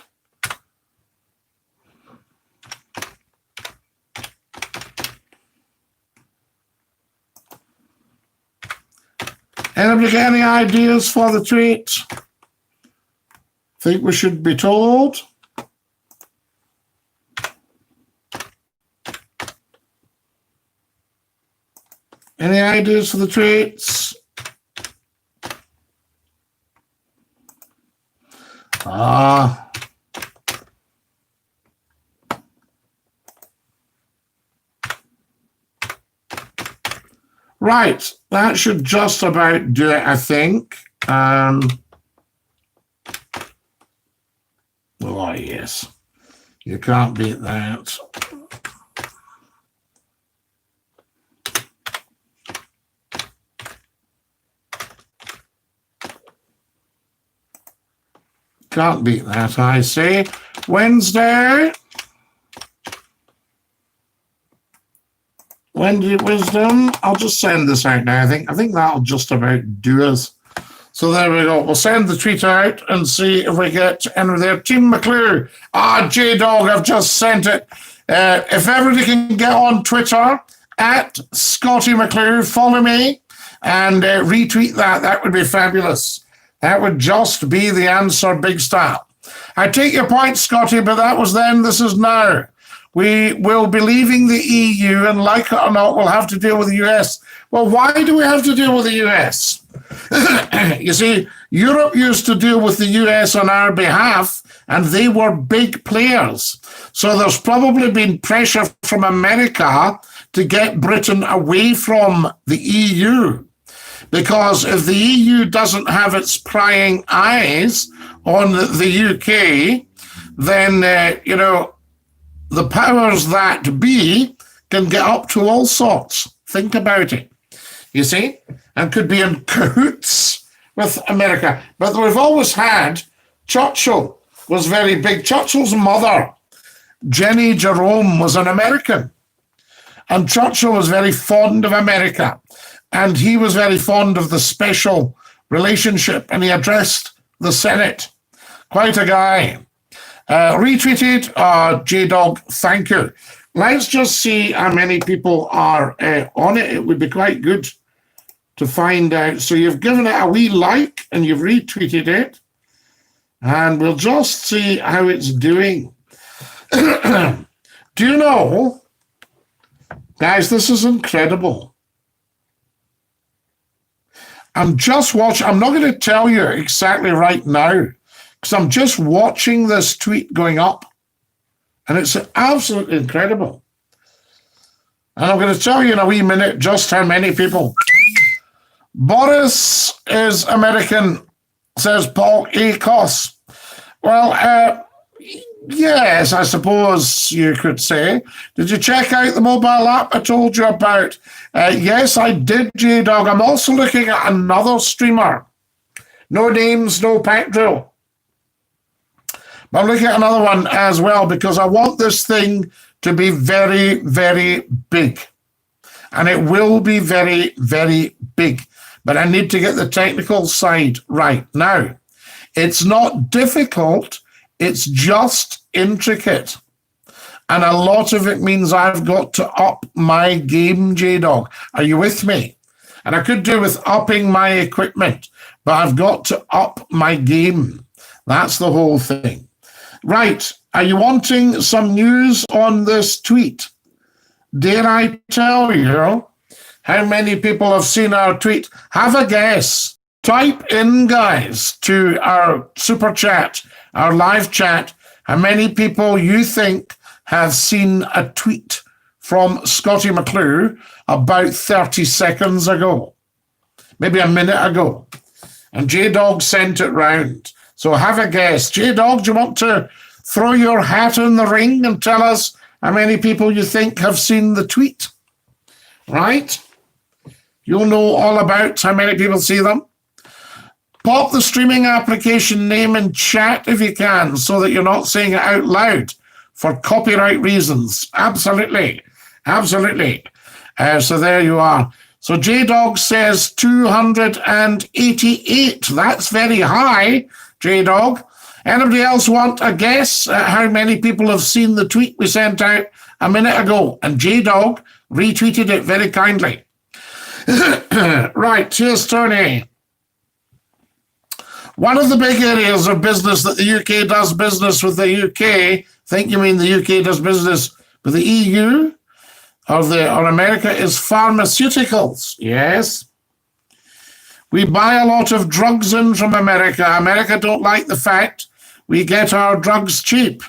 Anybody got any ideas for the tweet? Think we should be told? Any ideas for the tweets? Right, that should just about do it, I think. Oh, yes. You can't beat that. Can't beat that, I say. Wednesday. Wendy Wisdom. I'll just send this out now. I think that'll just about do us. So there we go. We'll send the tweet out and see if we get any there. Team McClue. J-Dog, I've just sent it. If everybody can get on Twitter at Scottie McClue, follow me and retweet that. That would be fabulous. That would just be the answer, big style. I take your point, Scottie, but that was then, this is now. We will be leaving the EU, and like it or not, we'll have to deal with the US. Well, why do we have to deal with the US? You see, Europe used to deal with the US on our behalf, and they were big players. So there's probably been pressure from America to get Britain away from the EU. Because if the EU doesn't have its prying eyes on the UK, then, the powers that be can get up to all sorts. Think about it, you see, and could be in cahoots with America. But we've always had, Churchill was very big. Churchill's mother, Jenny Jerome, was an American. And Churchill was very fond of America. And he was very fond of the special relationship. And he addressed the Senate. Quite a guy. Retweeted, J-Dog, thank you. Let's just see how many people are on it. It would be quite good to find out. So you've given it a wee like and you've retweeted it. And we'll just see how it's doing. Do you know, guys, this is incredible. I'm just watching. I'm not going to tell you exactly right now, because I'm just watching this tweet going up, and it's absolutely incredible. And I'm going to tell you in a wee minute just how many people. Boris is American, says Paul A. Koss. Well, Yes, I suppose you could say. Did you check out the mobile app I told you about? Yes, I did, J-Dog. I'm also looking at another streamer. No names, no pack drill. But I'm looking at another one as well because I want this thing to be very, very big. And it will be very, very big. But I need to get the technical side right. Now, it's not difficult. It's just intricate. And a lot of it means I've got to up my game, J-Dog. Are you with me? And I could do with upping my equipment, but I've got to up my game. That's the whole thing. Right. Are you wanting some news on this tweet? Dare I tell you how many people have seen our tweet? Have a guess. Type in, guys, to our super chat, our live chat, how many people you think have seen a tweet from Scottie McClue about 30 seconds ago, maybe a minute ago. And J-Dog sent it round. So have a guess. J-Dog, do you want to throw your hat in the ring and tell us how many people you think have seen the tweet? Right? You'll know all about how many people see them. Pop the streaming application name in chat if you can, so that you're not saying it out loud for copyright reasons. Absolutely. Absolutely. So there you are. So J-Dog says 288. That's very high, J-Dog. Anybody else want a guess at how many people have seen the tweet we sent out a minute ago? And J-Dog retweeted it very kindly. Right, cheers, Tony. One of the big areas of business that the UK does business with the UK, I think you mean the UK does business with the EU or America, is pharmaceuticals. Yes. We buy a lot of drugs in from America. America don't like the fact we get our drugs cheap.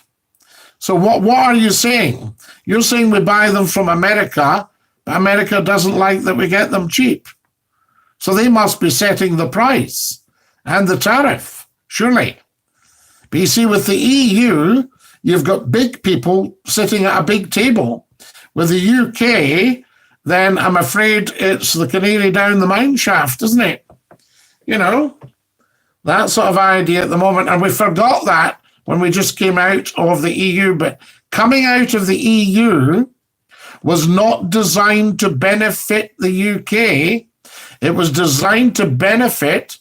So what are you saying? You're saying we buy them from America, but America doesn't like that we get them cheap. So they must be setting the price and the tariff, surely. But you see, with the EU, you've got big people sitting at a big table. With the UK, then I'm afraid it's the canary down the mine shaft, isn't it? You know, that sort of idea at the moment. And we forgot that when we just came out of the EU. But coming out of the EU was not designed to benefit the UK. It was designed to benefit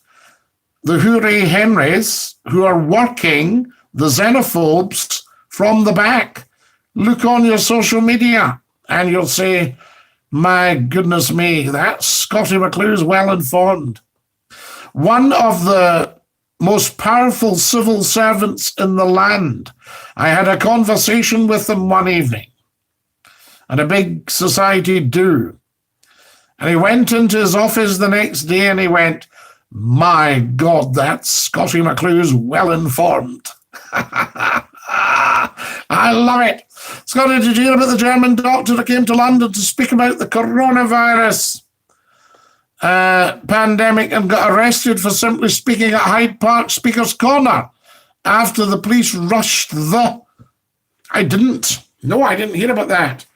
the Hooray Henrys who are working the xenophobes from the back. Look on your social media and you'll say, my goodness me, that Scottie McClue's well informed. One of the most powerful civil servants in the land. I had a conversation with him one evening at a big society do. And he went into his office the next day and he went, my God, that Scottie McClue's well informed. I love it. Scottie, did you hear about the German doctor that came to London to speak about the coronavirus pandemic and got arrested for simply speaking at Hyde Park Speaker's Corner after the police rushed the... I didn't hear about that.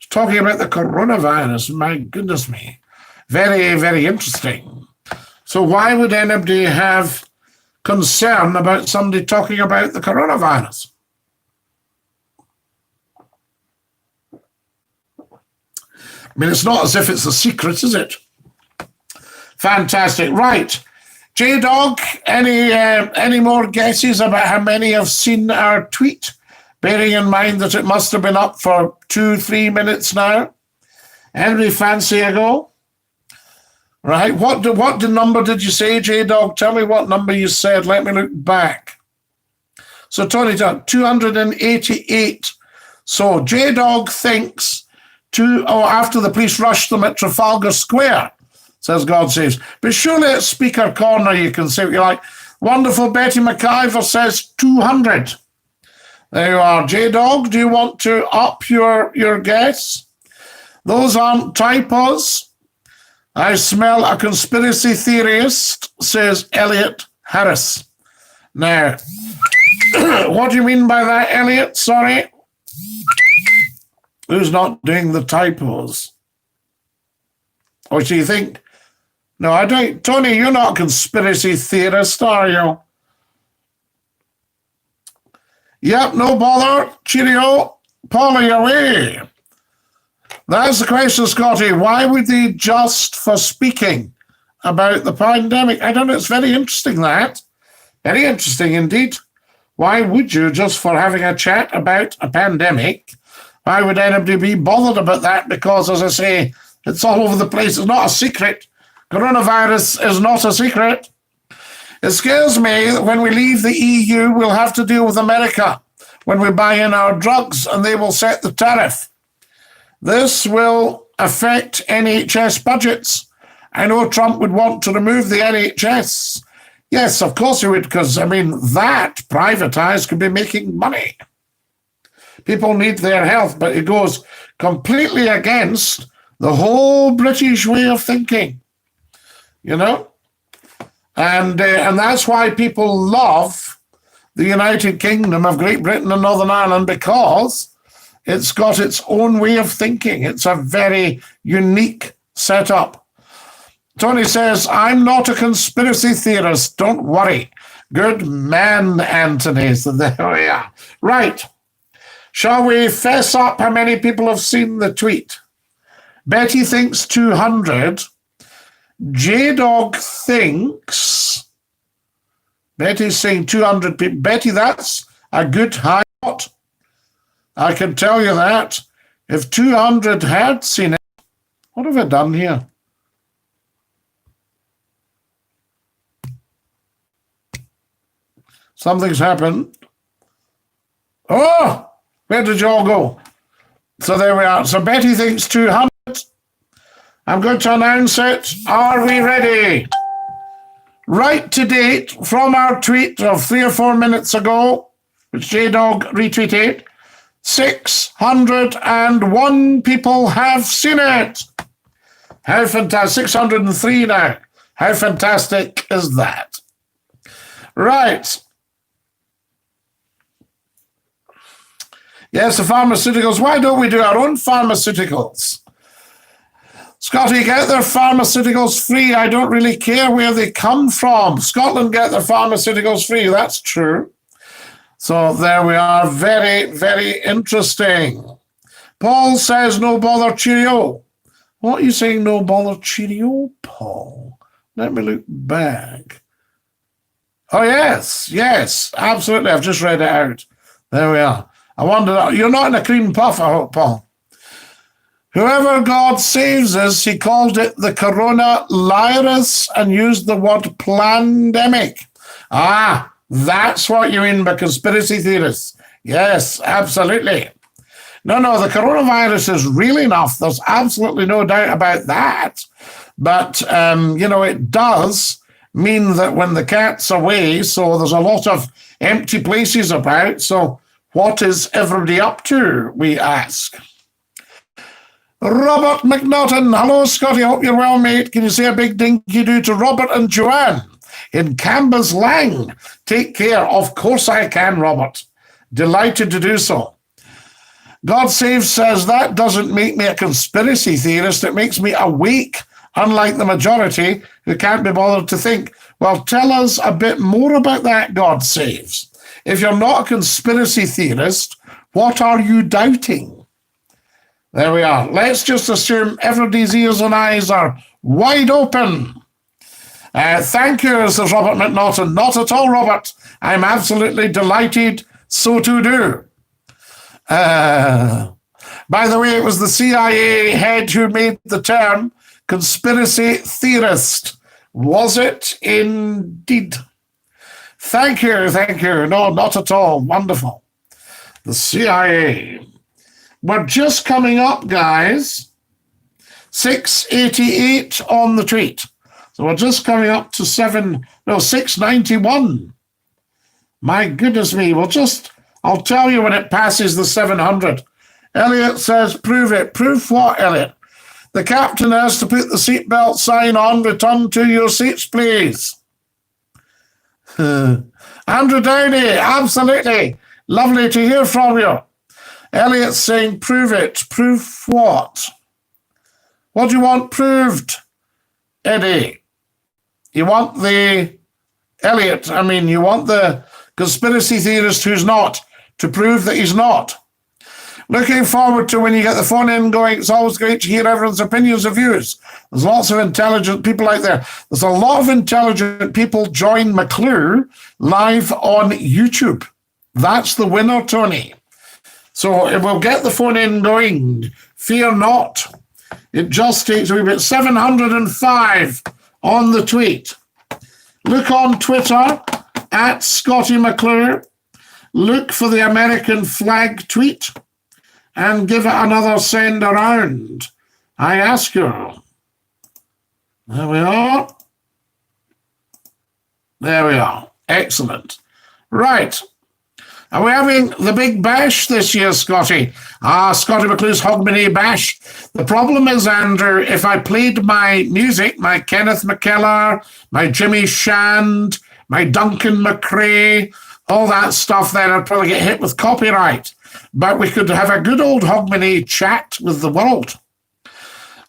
Talking about the coronavirus, my goodness me. Very, very interesting. So why would anybody have concern about somebody talking about the coronavirus? I mean, it's not as if it's a secret, is it? Fantastic. Right. J-Dog, any more guesses about how many have seen our tweet? Bearing in mind that it must have been up for 2-3 minutes now. Anybody fancy a go? Right. What number did you say, J-Dog? Tell me what number you said. Let me look back. So, Tony, 288. So, J-Dog thinks after the police rushed them at Trafalgar Square, says God Saves. But surely at Speaker Corner you can say what you like. Wonderful Betty McIver says 200. There you are. J-Dog, do you want to up your guess? Those aren't typos. I smell a conspiracy theorist, says Elliot Harris. Now, What do you mean by that, Elliot? Sorry. Who's not doing the typos? Or do you think... No, I don't... Tony, you're not a conspiracy theorist, are you? Yep, no bother. Cheerio. Polly away. That's the question, Scotty. Why would they just for speaking about the pandemic? I don't know. It's very interesting, that. Very interesting indeed. Why would you, just for having a chat about a pandemic, why would anybody be bothered about that? Because, as I say, it's all over the place. It's not a secret. Coronavirus is not a secret. It scares me that when we leave the EU, we'll have to deal with America when we buy in our drugs, and they will set the tariff. This will affect NHS budgets. I know Trump would want to remove the NHS. Yes, of course he would, because, I mean, that privatized could be making money. People need their health, but it goes completely against the whole British way of thinking, you know? And that's why people love the United Kingdom of Great Britain and Northern Ireland, because it's got its own way of thinking. It's a very unique setup. Tony says, I'm not a conspiracy theorist. Don't worry. Good man, Anthony. So there we are. Right. Shall we fess up how many people have seen the tweet? Betty thinks 200. J-Dog thinks... Betty's saying 200 people. Betty, that's a good high note. I can tell you that. If 200 had seen it... What have I done here? Something's happened. Oh, where did you all go? So there we are. So Betty thinks 200. I'm going to announce it. Are we ready? Right to date, from our tweet of 3 or 4 minutes ago, which J-Dog retweeted, 601 people have seen it. How fantastic. 603 now. How fantastic is that? Right. Yes, the pharmaceuticals. Why don't we do our own pharmaceuticals? Scotty, get their pharmaceuticals free. I don't really care where they come from. Scotland get their pharmaceuticals free. That's true. So there we are. Very, very interesting. Paul says, no bother, cheerio. What are you saying, no bother, cheerio, Paul? Let me look back. Oh, yes, yes, absolutely. I've just read it out. There we are. I wonder, you're not in a cream puff, I hope, Paul. Whoever God saves us, he called it the coronavirus and used the word plandemic. Ah, that's what you mean by conspiracy theorists. Yes, absolutely. No, the coronavirus is real enough. There's absolutely no doubt about that. But, it does mean that when the cat's away, so there's a lot of empty places about, so what is everybody up to, we ask. Robert McNaughton. Hello, Scotty. Hope you're well, mate. Can you say a big Dinky-Doo to Robert and Joanne in Cambers Lang? Take care. Of course I can, Robert. Delighted to do so. God Save says, that doesn't make me a conspiracy theorist. It makes me awake, unlike the majority who can't be bothered to think. Well, tell us a bit more about that, God Saves. If you're not a conspiracy theorist, what are you doubting? There we are. Let's just assume everybody's ears and eyes are wide open. Thank you, says Robert McNaughton. Not at all, Robert. I'm absolutely delighted so to do. By the way, it was the CIA head who made the term conspiracy theorist. Was it indeed? Thank you. No, not at all. Wonderful. The CIA. We're just coming up, guys. 688 on the tweet. So we're just coming up to 691. My goodness me. I'll tell you when it passes the 700. Elliot says, prove it. Prove what, Elliot? The captain has to put the seatbelt sign on. Return to your seats, please. Andrew Downey, absolutely. Lovely to hear from you. Elliot's saying, prove it. Prove what? What do you want proved, Eddie? You want the Elliot, you want the conspiracy theorist who's not to prove that he's not. Looking forward to when you get the phone in going. It's always great to hear everyone's opinions and views. There's lots of intelligent people out there. There's a lot of intelligent people join McClue live on YouTube. That's the winner, Tony. So it will get the phone in going. Fear not. It just takes a wee bit. 705 on the tweet. Look on Twitter at Scottie McClue. Look for the American flag tweet and give it another send around. I ask you. There we are. There we are. Excellent. Right. Are we having the big bash this year, Scotty? Scottie McClue's Hogmanay Bash. The problem is, Andrew, if I played my music, my Kenneth McKellar, my Jimmy Shand, my Duncan McRae, all that stuff, then I'd probably get hit with copyright. But we could have a good old Hogmanay chat with the world.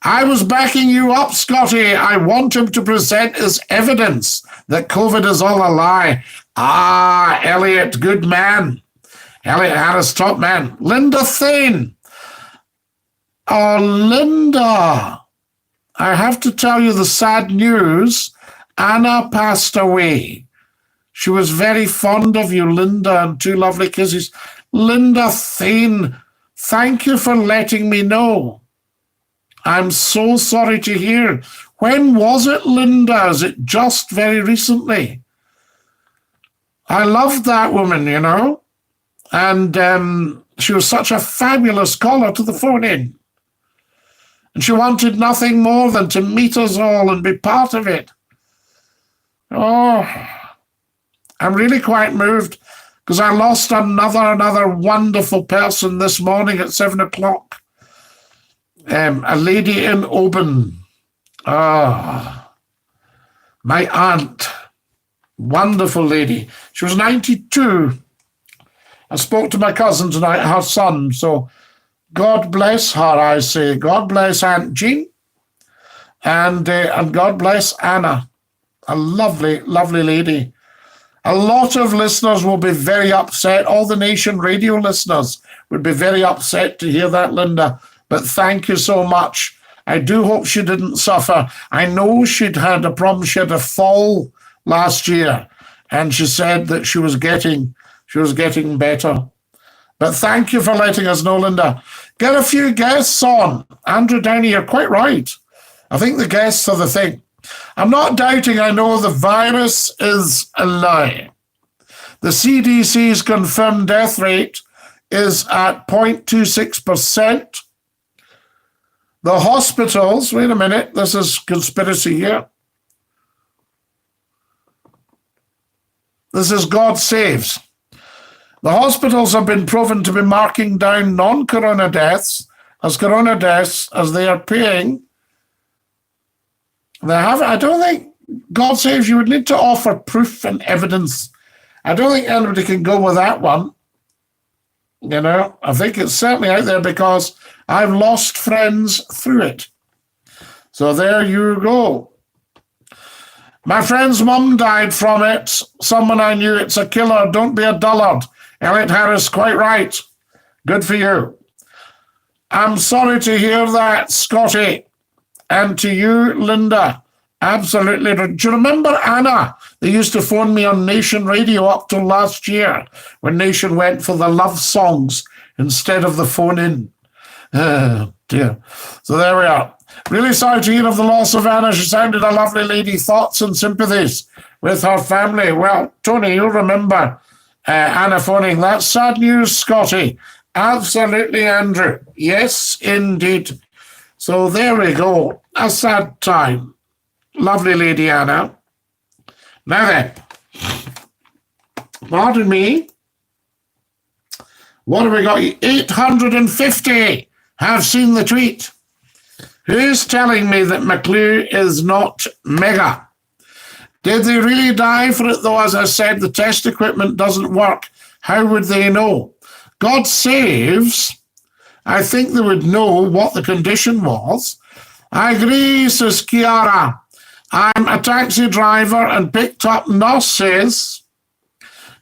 I was backing you up, Scotty. I want him to present as evidence that COVID is all a lie. Elliot, good man. Elliot Harris, top man. Linda Thane. Oh, Linda. I have to tell you the sad news. Anna passed away. She was very fond of you, Linda, and two lovely kisses. Linda Thane, thank you for letting me know. I'm so sorry to hear. When was it, Linda? Is it just very recently? I loved that woman, you know, and she was such a fabulous caller to the phone in. And she wanted nothing more than to meet us all and be part of it. Oh, I'm really quite moved because I lost another wonderful person this morning at 7 o'clock. A lady in Oban. My aunt. Wonderful lady. She was 92. I spoke to my cousin tonight, her son. So God bless her, I say. God bless Aunt Jean. And God bless Anna. A lovely, lovely lady. A lot of listeners will be very upset. All the Nation Radio listeners would be very upset to hear that, Linda. But thank you so much. I do hope she didn't suffer. I know she'd had a problem. She had a fall last year, and she said that she was getting better. But thank you for letting us know, Linda. Get a few guests on. Andrew Downey, you're quite right. I think the guests are the thing. I'm not doubting I know the virus is a lie. The CDC's confirmed death rate is at 0.26%. The hospitals, wait a minute, this is conspiracy here. This is God Saves. The hospitals have been proven to be marking down non-corona deaths as corona deaths as they are paying. I don't think God Saves, you would need to offer proof and evidence. I don't think anybody can go with that one. You know, I think it's certainly out there because I've lost friends through it. So there you go. My friend's mum died from it. Someone I knew, it's a killer. Don't be a dullard. Elliot Harris, quite right. Good for you. I'm sorry to hear that, Scotty. And to you, Linda. Absolutely. Do you remember Anna? They used to phone me on Nation Radio up till last year when Nation went for the love songs instead of the phone in. Oh, dear. So there we are. Really sorry to hear of the loss of Anna. She sounded a lovely lady. Thoughts and sympathies with her family. Well, Tony, you'll remember Anna phoning. That's sad news, Scotty. Absolutely, Andrew. Yes, indeed. So there we go. A sad time. Lovely lady Anna. Now then, pardon me. What have we got? 850 have seen the tweet. Who's telling me that McClue is not mega? Did they really die for it, though? As I said, the test equipment doesn't work. How would they know? God saves. I think they would know what the condition was. I agree, says Kiara. I'm a taxi driver and picked up nurses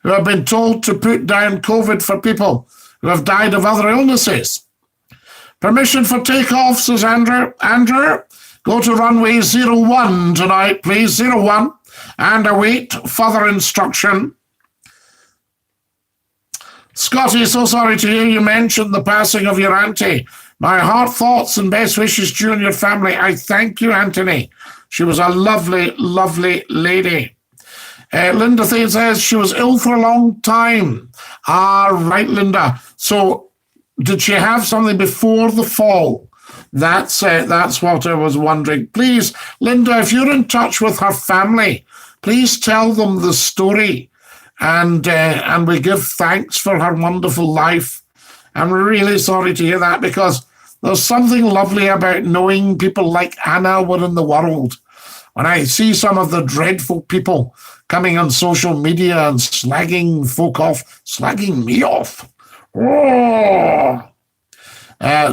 who have been told to put down COVID for people who have died of other illnesses. Permission for takeoff, says Andrew. Andrew, go to runway 01 tonight, please, 01, and await further instruction. Scottie, so sorry to hear you mention the passing of your auntie. My heart, thoughts, and best wishes to you and your family. I thank you, Anthony. She was a lovely, lovely lady. Linda Thane says she was ill for a long time. Ah, right, Linda. So did she have something before the fall? That's what I was wondering. Please, Linda, if you're in touch with her family, please tell them the story. And we give thanks for her wonderful life. I'm really sorry to hear that, because there's something lovely about knowing people like Anna were in the world. When I see some of the dreadful people coming on social media and slagging folk off, slagging me off. Oh.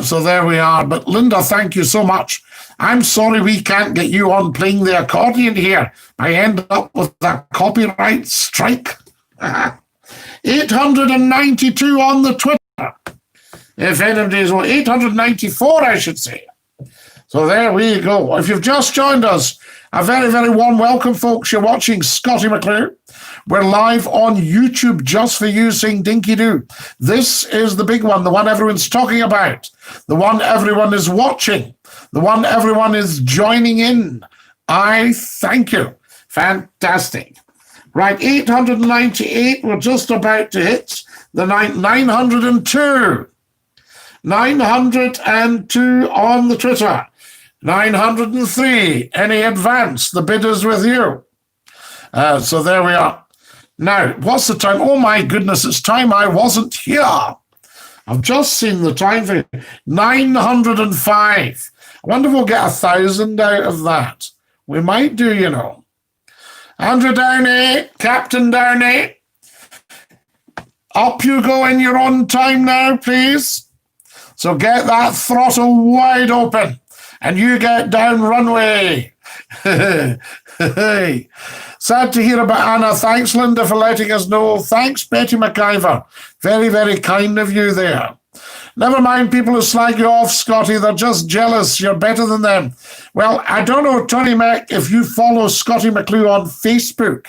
So there we are. But Linda, thank you so much. I'm sorry we can't get you on playing the accordion here. I end up with a copyright strike. 892 on the Twitter. If anybody's 894, I should say. So there we go. If you've just joined us, a very, very warm welcome, folks. You're watching Scottie McClue. We're live on YouTube just for you, saying Dinky-Doo. This is the big one, the one everyone's talking about, the one everyone is watching, the one everyone is joining in. I thank you. Fantastic. Right, 898, we're just about to hit the 902. 902 on the Twitter. 903, any advance? The bid is with you. So there we are. Now, what's the time? Oh my goodness, it's time I wasn't here. I've just seen the time for 905. I wonder if we'll get 1,000 out of that. We might do, you know. Andrew Downey, Captain Downey. Up you go in your own time now, please. So get that throttle wide open and you get down runway. Sad to hear about Anna. Thanks, Linda, for letting us know. Thanks, Betty McIver. Very, very kind of you there. Never mind people who slag you off, Scottie. They're just jealous. You're better than them. Well, I don't know, Tony Mac, if you follow Scottie McClue on Facebook,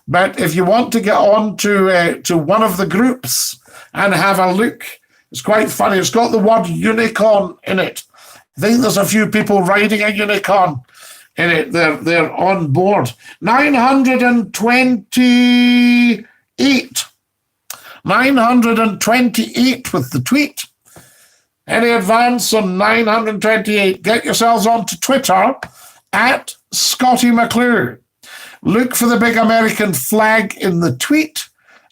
but if you want to get on to one of the groups and have a look, it's quite funny. It's got the word unicorn in it. I think there's a few people riding a unicorn in it. They're on board. 928. 928 with the tweet. Any advance on 928? Get yourselves onto Twitter at Scottie McClue. Look for the big American flag in the tweet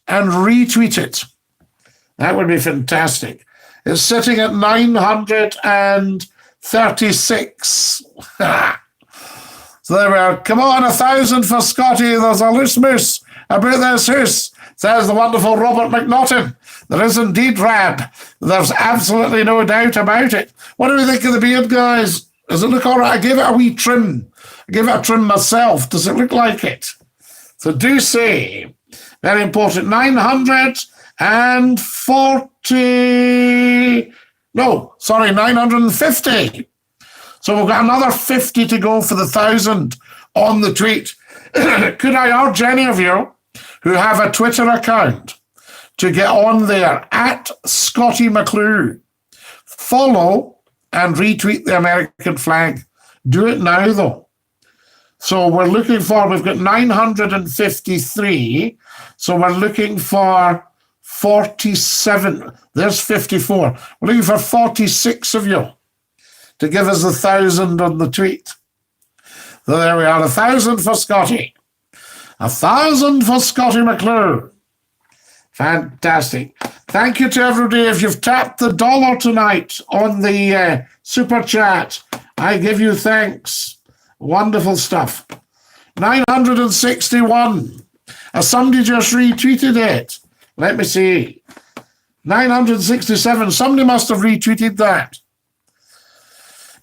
and retweet it. That would be fantastic. It's sitting at 936. So there we are. Come on, 1,000 for Scottie. There's a loose moose about this hoose, says the wonderful Robert McNaughton. There is indeed, Rab. There's absolutely no doubt about it. What do we think of the beard, guys? Does it look all right? I gave it a wee trim. I gave it a trim myself. Does it look like it? So do say, very important, 940. No, sorry, 950. So we've got another 50 to go for the 1,000 on the tweet. Could I urge any of you who have a Twitter account to get on there at Scottie McClue, follow and retweet the American flag. Do it now, though. So we're looking for, we've got 953. So we're looking for 47. There's 54. We're looking for 46 of you to give us 1,000 on the tweet. So there we are, 1,000 for Scottie. 1,000 for Scottie McClue. Fantastic. Thank you to everybody. If you've tapped the dollar tonight on the super chat, I give you thanks. Wonderful stuff. 961. Somebody just retweeted it. Let me see. 967. Somebody must have retweeted that.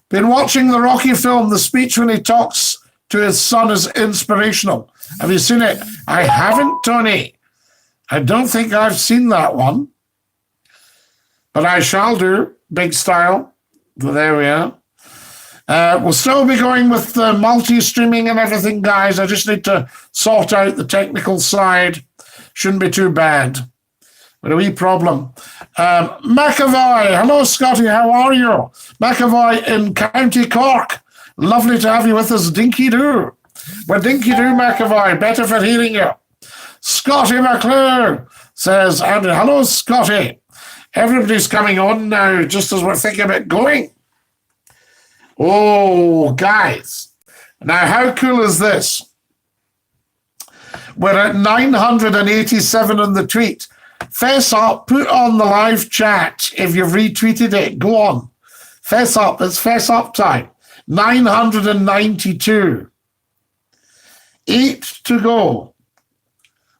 Been watching the Rocky film. The speech when he talks to his son is inspirational. Have you seen it? I haven't, Tony. I don't think I've seen that one. But I shall do. Big style. There we are. We'll still be going with the multi-streaming and everything, guys. I just need to sort out the technical side. Shouldn't be too bad. But a wee problem. McAvoy. Hello, Scottie. How are you? McAvoy in County Cork. Lovely to have you with us, Dinky-Doo. Well, Dinky-Doo, McAvoy. Better for hearing you. SCOTTIE McCLUE says, Andrew. Hello, Scottie. Everybody's coming on now just as we're thinking about going. Oh, guys. Now, how cool is this? We're at 987 on the tweet. Fess up, put on the live chat if you've retweeted it. Go on. Fess up. It's fess up time. 992. 8 to go.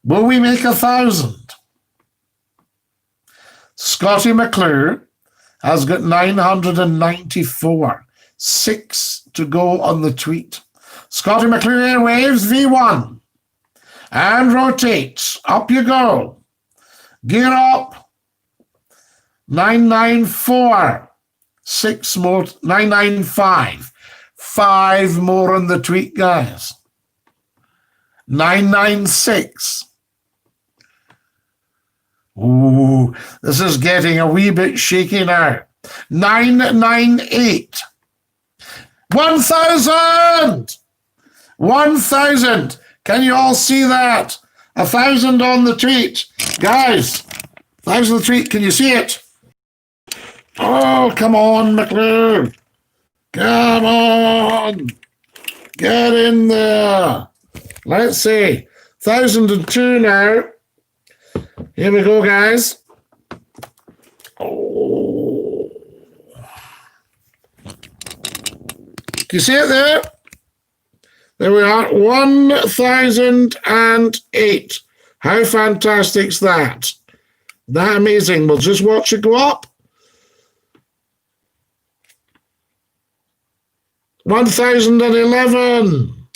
Will we make 1,000? SCOTTIE McCLUE has got 994. 6 to go on the tweet. SCOTTIE McCLUE airwaves V1. And rotate. Up you go. Gear up. 994. 6 more. 995. 5 more on the tweet, guys. 996. Ooh, this is getting a wee bit shaky now. 998. 1,000! 1,000! Can you all see that? 1,000 on the tweet. Guys, 1,000 on the tweet. Can you see it? Oh, come on, McClue. Come on. Get in there. Let's see. 1,002 now. Here we go, guys. Oh. Do you see it there? There we are. 1,008. How fantastic's that? That amazing. We'll just watch it go up. 1,011.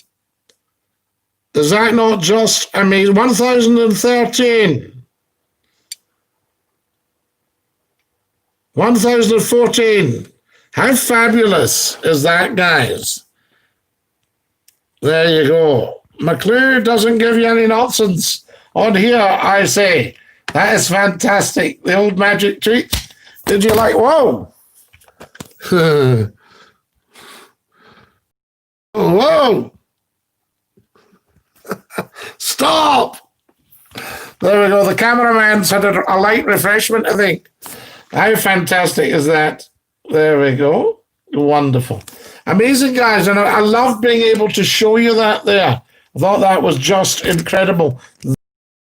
Is that not just amazing? 1,013. 1,014. How fabulous is that, guys? There you go. McClue doesn't give you any nonsense on here, I say. That is fantastic. The old magic trick. Did you like, whoa. Whoa. Stop. There we go. The cameraman's had a light refreshment, I think. How fantastic is that? There we go. Wonderful. Amazing, guys. And I love being able to show you that there. I thought that was just incredible.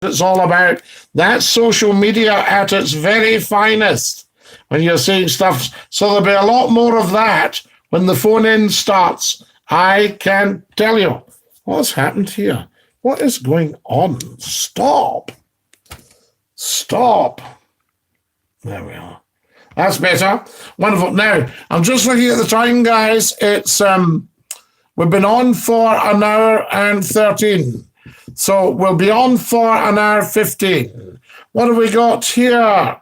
It's all about that social media at its very finest when you're seeing stuff. So there'll be a lot more of that when the phone-in starts. I can tell you. What's happened here? What is going on? Stop. Stop. There we are. That's better. Wonderful. Now, I'm just looking at the time, guys. It's we've been on for an hour and 13. So we'll be on for an hour 15. What have we got here?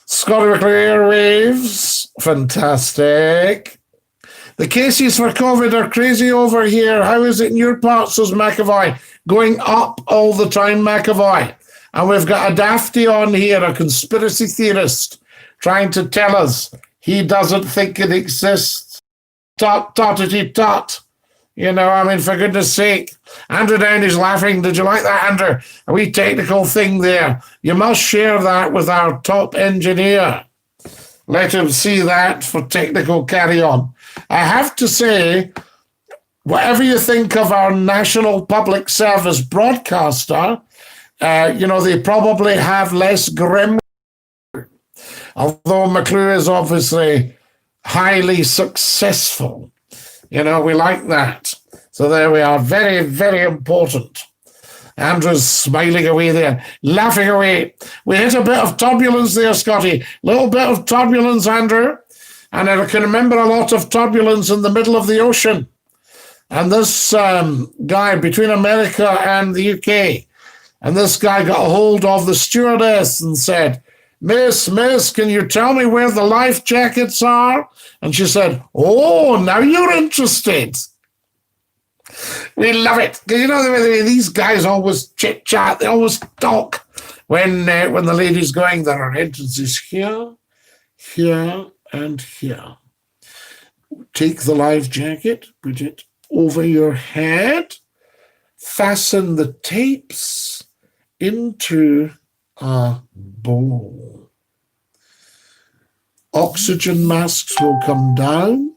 SCOTTIE McCLUE airwaves. Fantastic. The cases for COVID are crazy over here. How is it in your parts, says McAvoy? Going up all the time, McAvoy. And we've got a dafty on here, a conspiracy theorist, trying to tell us he doesn't think it exists. Tut. You know, I mean, for goodness sake. Andrew Downey's laughing. Did you like that, Andrew? A wee technical thing there. You must share that with our top engineer. Let him see that for technical carry-on. I have to say, whatever you think of our national public service broadcaster, you know, they probably have less grim. Although McClue is obviously highly successful. You know, we like that. So there we are. Very, very important. Andrew's smiling away there, laughing away. We hit a bit of turbulence there, Scottie. Little bit of turbulence, Andrew. And I can remember a lot of turbulence in the middle of the ocean. And this guy between America and the UK, and this guy got a hold of the stewardess and said, Miss, can you tell me where the life jackets are? And she said, oh, now you're interested. We love it. You know, these guys always chit-chat. They always talk when the lady's going, there are entrances here, here, and here. Take the life jacket, put it over your head, fasten the tapes into a bowl. Oxygen masks will come down.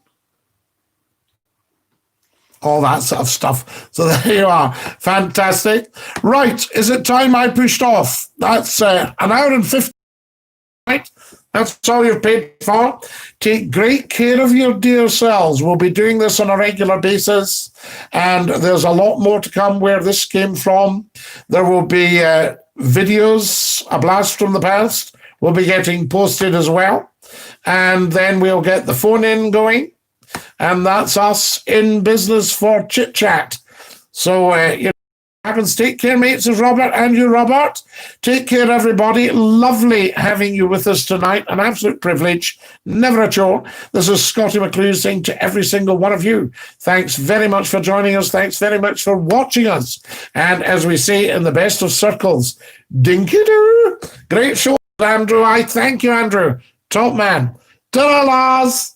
All that sort of stuff. So there you are. Fantastic. Right, is it time I pushed off? That's an hour and 50. Right, that's all you've paid for. Take great care of your dear selves. We'll be doing this on a regular basis, and there's a lot more to come where this came from. There will be videos, a blast from the past, will be getting posted as well, and then we'll get the phone in going. And that's us in business for chit chat. So, you know, happens. Take care, mates, of Robert and you, Robert. Take care, everybody. Lovely having you with us tonight. An absolute privilege. Never a chore. This is Scottie McCLUE saying to every single one of you, thanks very much for joining us. Thanks very much for watching us. And as we say in the best of circles, Dinky-Doo. Great show, Andrew. I thank you, Andrew. Top man. Ta-da, Lars.